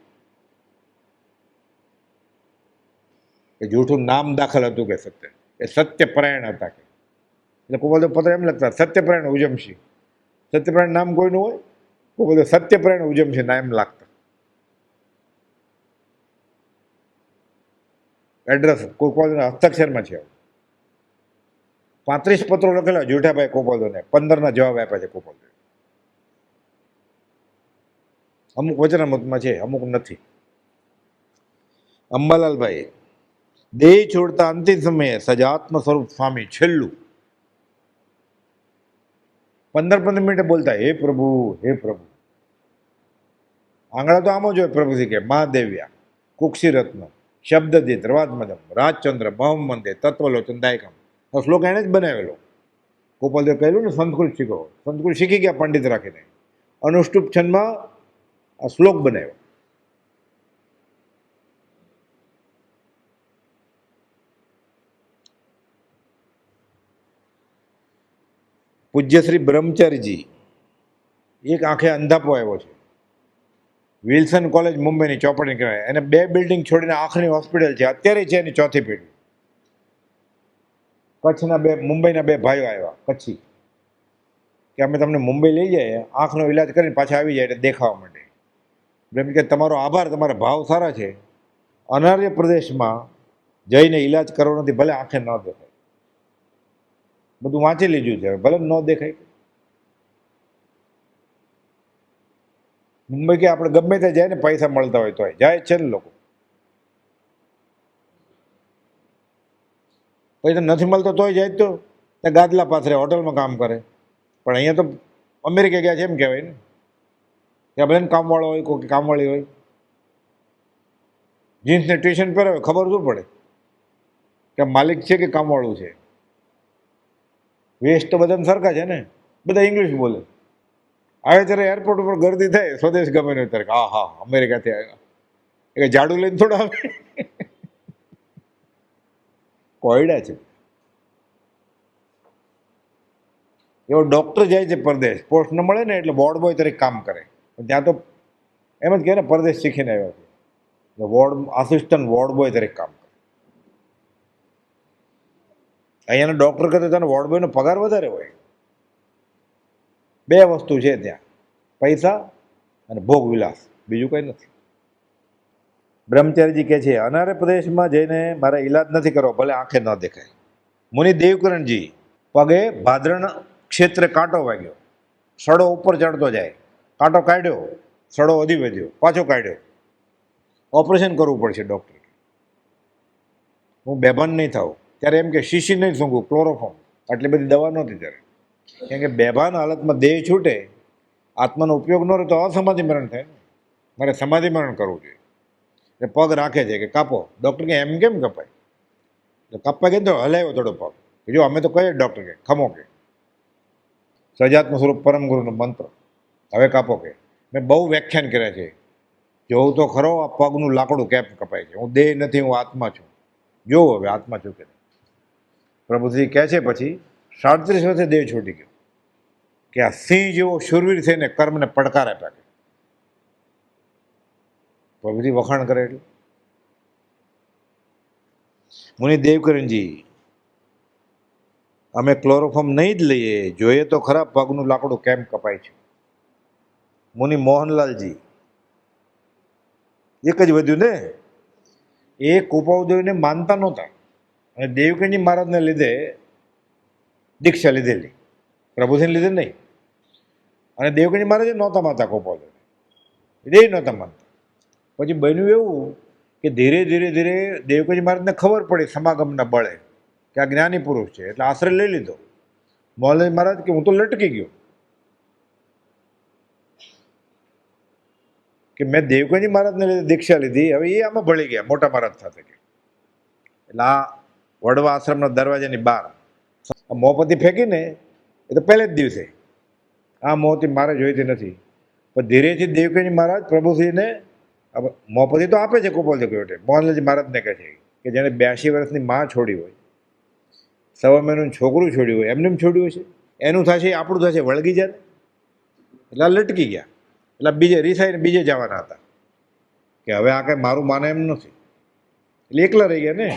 એ જૂઠું નામ દાખલ હતું કે સત્ય, એ સત્યપરાયણ હતા કે. એટલે કૃપાલદેવ પત્ર એમ લખતા સત્યપરાયણ ઉજમશી. સત્યપરાયણ નામ કોઈનું હોય? બહુ બધો સત્યપરાયણ ઉજમ છે ના એમ લાગતા. એડ્રેસ કોપાલના હસ્તાક્ષરમાં છે. 35 પત્રો લખેલા જેઠાભાઈ કોપાલને, 15ના જવાબ આપ્યા છે કોપાલે. અમુક વચનામૃતમાં છે, અમુક નથી. અંબાલાલભાઈ, દેહ છોડતા અંતિમ સમયે સજાત્મ સ્વરૂપ સ્વામી છેલ્લું 15 મિનિટે બોલતા, હે પ્રભુ, હે પ્રભુ. આંગળા તો આમ જ હોય પ્રભુજી કે મહાદેવ્યા, કુક્ષી રત્ન, શબ્દદીત, રવાદમદમ, રાજચંદ્ર, મોહમ્મદે, તત્વલોચન, દાયકમ. આ શ્લોક એને જ બનાવેલો. ગોપાલદેવ કહેલું ને સંસ્કૃત શીખો. સંસ્કૃત શીખી ગયા પંડિત રાખીને. અનુષ્ટુપ છંદમાં આ શ્લોક બનાવ્યો. પૂજ્ય શ્રી બ્રહ્મચારીજી, એક આંખે અંધાપો આવ્યો છે. વિલ્સન કોલેજ મુંબઈની ચોપડી કહેવાય. એને 2 બિલ્ડિંગ છોડીને આંખની હોસ્પિટલ છે, અત્યારે છે એની 4થી પેઢી. કચ્છના મુંબઈના 2 ભાઈઓ આવ્યા કચ્છી, કે અમે તમને મુંબઈ લઈ જઈએ, આંખનો ઈલાજ કરીને પાછા આવી જાય એટલે દેખાવા માંડે. એમ કે તમારો આભાર, તમારા ભાવ સારા છે. અનાર્ય પ્રદેશમાં જઈને ઈલાજ કરવો નથી, ભલે આંખે ન દેખાય. બધું વાંચી લીધું છે, ભલે ન દેખાય. મુંબઈ કે આપણે ગમે ત્યાં જાય ને પૈસા મળતા હોય તો જાય છે ને લોકો. પૈસા નથી મળતો તોય જાય તો ત્યાં ગાદલા પાથરે, હોટલમાં કામ કરે. પણ અહીંયા તો અમેરિકા ગયા છે એમ કહેવાય ને, ત્યાં ભલે કામવાળો હોય, કોઈ કામવાળી હોય, જીન્સને ટી શર્ટ પહેરાવે, ખબર શું પડે કે માલિક છે કે કામવાળું છે. વેસ્ટ તો બધાને સરખા છે ને, બધા ઇંગ્લિશ બોલે. આવે ત્યારે એરપોર્ટ ઉપર ગરદી થાય, સ્વદેશ ગમે ને ત્યારે હા હા અમેરિકાથી આવ્યા. એ જાડુ લઈને થોડા આવે, કોયડા છે. એવો ડોક્ટર જાય છે પરદેશ, પોસ્ટ ન મળે ને એટલે વોર્ડ બોય તરીકે કામ કરે. ત્યાં તો એમ જ કહે ને પરદેશ શીખીને આવ્યા છે, વોર્ડ આસિસ્ટન્ટ વોર્ડ બોય તરીકે કામ કરે. અહીંયાના ડોક્ટર કરતા તને વોર્ડ બોયનો પગાર વધારે હોય. 2 વસ્તુ છે ત્યાં, પૈસા અને ભોગ વિલાસ, બીજું કંઈ નથી. બ્રહ્મચારીજી કહે છે, અનાર્ય પ્રદેશમાં જઈને મારે ઈલાજ નથી કરવો, ભલે આંખે ન દેખાય. મુનિ દેવકરણજી, પગે ભાદરણ ક્ષેત્રે કાંટો વાગ્યો, સડો ઉપર ચડતો જાય, કાંટો કાઢ્યો, સડો વધી વધ્યો, પાછો કાઢ્યો, ઓપરેશન કરવું પડશે ડૉક્ટર. હું બેભાન નહીં થાઉં. ત્યારે એમ કે શીશી નહીં સૂંઘું, ક્લોરોફોર્મ. આટલી બધી દવા નહોતી ત્યારે. કેમ કે બેભાન હાલતમાં દેહ છૂટે, આત્માનો ઉપયોગ ન રહે તો અસમાધિ મરણ થાય ને. મારે સમાધિ મરણ કરવું જોઈએ. એટલે પગ રાખે છે કે કાપો. ડૉક્ટર કે એમ કેમ કપાય? એટલે કાપવા કે તો હલાવ્યો થોડો પગ. જો અમે તો કહીએ ડૉક્ટર કે ખમો કે સજાત્મ સ્વરૂપ પરમ ગુરુનો મંત્ર, હવે કાપો કે. મેં બહુ વ્યાખ્યાન કર્યા છે. જોઉં તો ખરો આ પગનું લાકડું કેમ કપાય છે. હું દેહ નથી, હું આત્મા છું. જોવું હવે આત્મા છું કે. પ્રભુજી કહે છે પછી 37 વર્ષે દેહ છૂટી ગયો કે આ સિંહ જેવો શૂરવીર થઈને કર્મને પડકાર આપ્યા કે. પ્રભુજી વખાણ કરે એટલે. મુનિ દેવકરણજી, અમે ક્લોરોફોર્મ નહીં જ લઈએ, જોઈએ તો ખરા પગનું લાકડું કેમ કપાય છે. મુનિ મોહનલાલજી, એક જ વધ્યું ને, એ કુપાવદેવને માનતા નહોતા અને દેવકરણજી મહારાજને લીધે દીક્ષા લીધેલી, પ્રભુજીને લીધે નહીં. અને દેવકરણજી મહારાજે નહોતા માનતા કુપાવદેવ, એ નહોતા માનતા. પછી બન્યું એવું કે ધીરે ધીરે ધીરે દેવકરણજી મહારાજને ખબર પડી સમાગમના બળે કે આ જ્ઞાની પુરુષ છે, એટલે આશ્રય લઈ લીધો. મોહનલાલ મહારાજ કે હું તો લટકી ગયો કે મેં દેવકરણજી મહારાજને લીધે દીક્ષા લીધી, હવે એ આમાં ભળી ગયા મોટા મહારાજ સાથે કે. એટલે આ વડવા આશ્રમના દરવાજાની બહાર મોહપતિ ફેંકીને એ તો પહેલે જ દિવસે આ મોહતી મારે જોઈતી નથી. પણ ધીરેથી દેવકરણજી મહારાજ પ્રભુશ્રીને મોહપતિ તો આપે છે કુપાલદેવ કહેવટે. મોહનલાલજી મહારાજને કહે છે કે જેને 82 વર્ષની માં છોડી હોય, 1.25 મહિનાનું છોકરું છોડ્યું હોય, એમને છોડ્યું હશે, એનું થશે આપણું થશે, વળગી જાય. એટલે લટકી ગયા. એટલે બીજે રીસાઈને બીજે જવાના હતા કે હવે આ કંઈ મારું માને એમ નથી. એટલે એકલા રહી ગયા ને,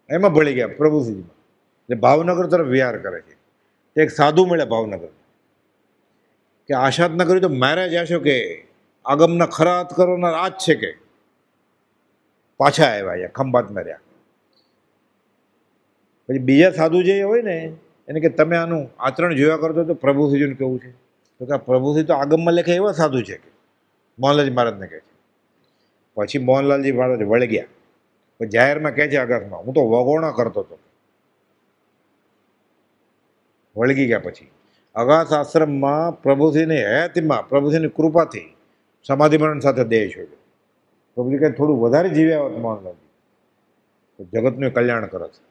એમાં ભળી ગયા પ્રભુશ્રીમાં. એટલે ભાવનગર તરફ વિહાર કરે છે. એક સાધુ મળ્યા ભાવનગર, કે આશા જ ન કરી તો મારે જશો કે આગમના ખરા અર્થ કરવાના આ જ છે કે પાછા આવ્યા અહીંયા ખંભાતમાં રહ્યા. પછી બીજા સાધુ જે હોય ને એને કે તમે આનું આચરણ જોયા કરતો તો પ્રભુશ્રીજીનું કેવું છે તો કે પ્રભુશ્રી તો આગમમાં લેખે એવા સાધુ છે કે મોહનલાલજી મહારાજને કહે છે. પછી મોહનલાલજી મહારાજ વળી ગયા. પછી જાહેરમાં કહે છે આકાશમાં, હું તો વગોણા કરતો હતો. વળગી ગયા. પછી અગાસ આશ્રમમાં પ્રભુશ્રીની હયાતીમાં પ્રભુશ્રીની કૃપાથી સમાધિ મરણ સાથે દેહ છોડ્યો. પ્રભુજી કંઈ થોડું વધારે જીવ્યા હોત મોહનલાલજી તો જગતનું કલ્યાણ કરે છે.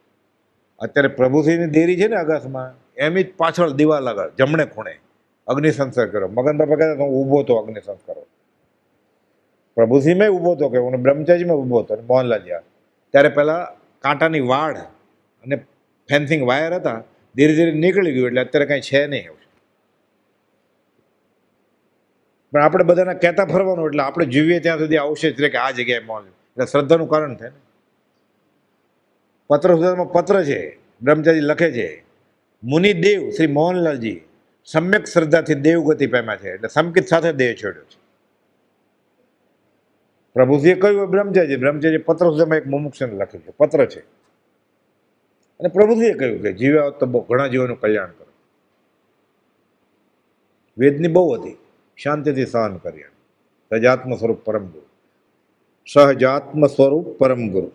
અત્યારે પ્રભુશ્રીની દેરી છે ને અગાસમાં, એમની જ પાછળ દિવાલ આગળ જમણે ખૂણે અગ્નિ સંસ્કાર કર્યો. મગન બાપા કહેતા હું ઊભો હતો અગ્નિ સંસ્કારો. પ્રભુશ્રીમાં ઊભો હતો કે હું બ્રહ્મચારીમાં ઊભો હતો. અને મોહનલાલજી ત્યારે પહેલાં કાંટાની વાડ અને ફેન્સિંગ વાયર હતા, ધીરે ધીરે નીકળી ગયું એટલે અત્યારે કાંઈ છે નહીં એવું. પણ આપણે બધાને કહેતા ફરવાનું એટલે આપણે જીવીએ ત્યાં સુધી આવશે જ કે આ જગ્યાએ મોહન, એટલે શ્રદ્ધાનું કારણ થાય ને. પત્ર સુધારમાં પત્ર છે, બ્રહ્મચારી લખે છે, મુનિદેવ શ્રી મોહનલાલજી સમ્યક શ્રદ્ધાથી દેવગતિ પામ્યા છે, એટલે સંકિત સાથે દેહ છોડ્યો છે. પ્રભુજીએ કહ્યું બ્રહ્મચારી પત્ર સુધામાં એક મુમુક્ષને લખ્યું છે, પત્ર છે. અને પ્રભુજીએ કહ્યું કે જીવ્યા હોત તો બહુ ઘણા જીવોનું કલ્યાણ કરો. વેદની બહુ હતી, શાંતિથી સહન કર્યા. સહજાત્મ સ્વરૂપ પરમ ગુરુ, સહજાત્મ સ્વરૂપ પરમ ગુરુ.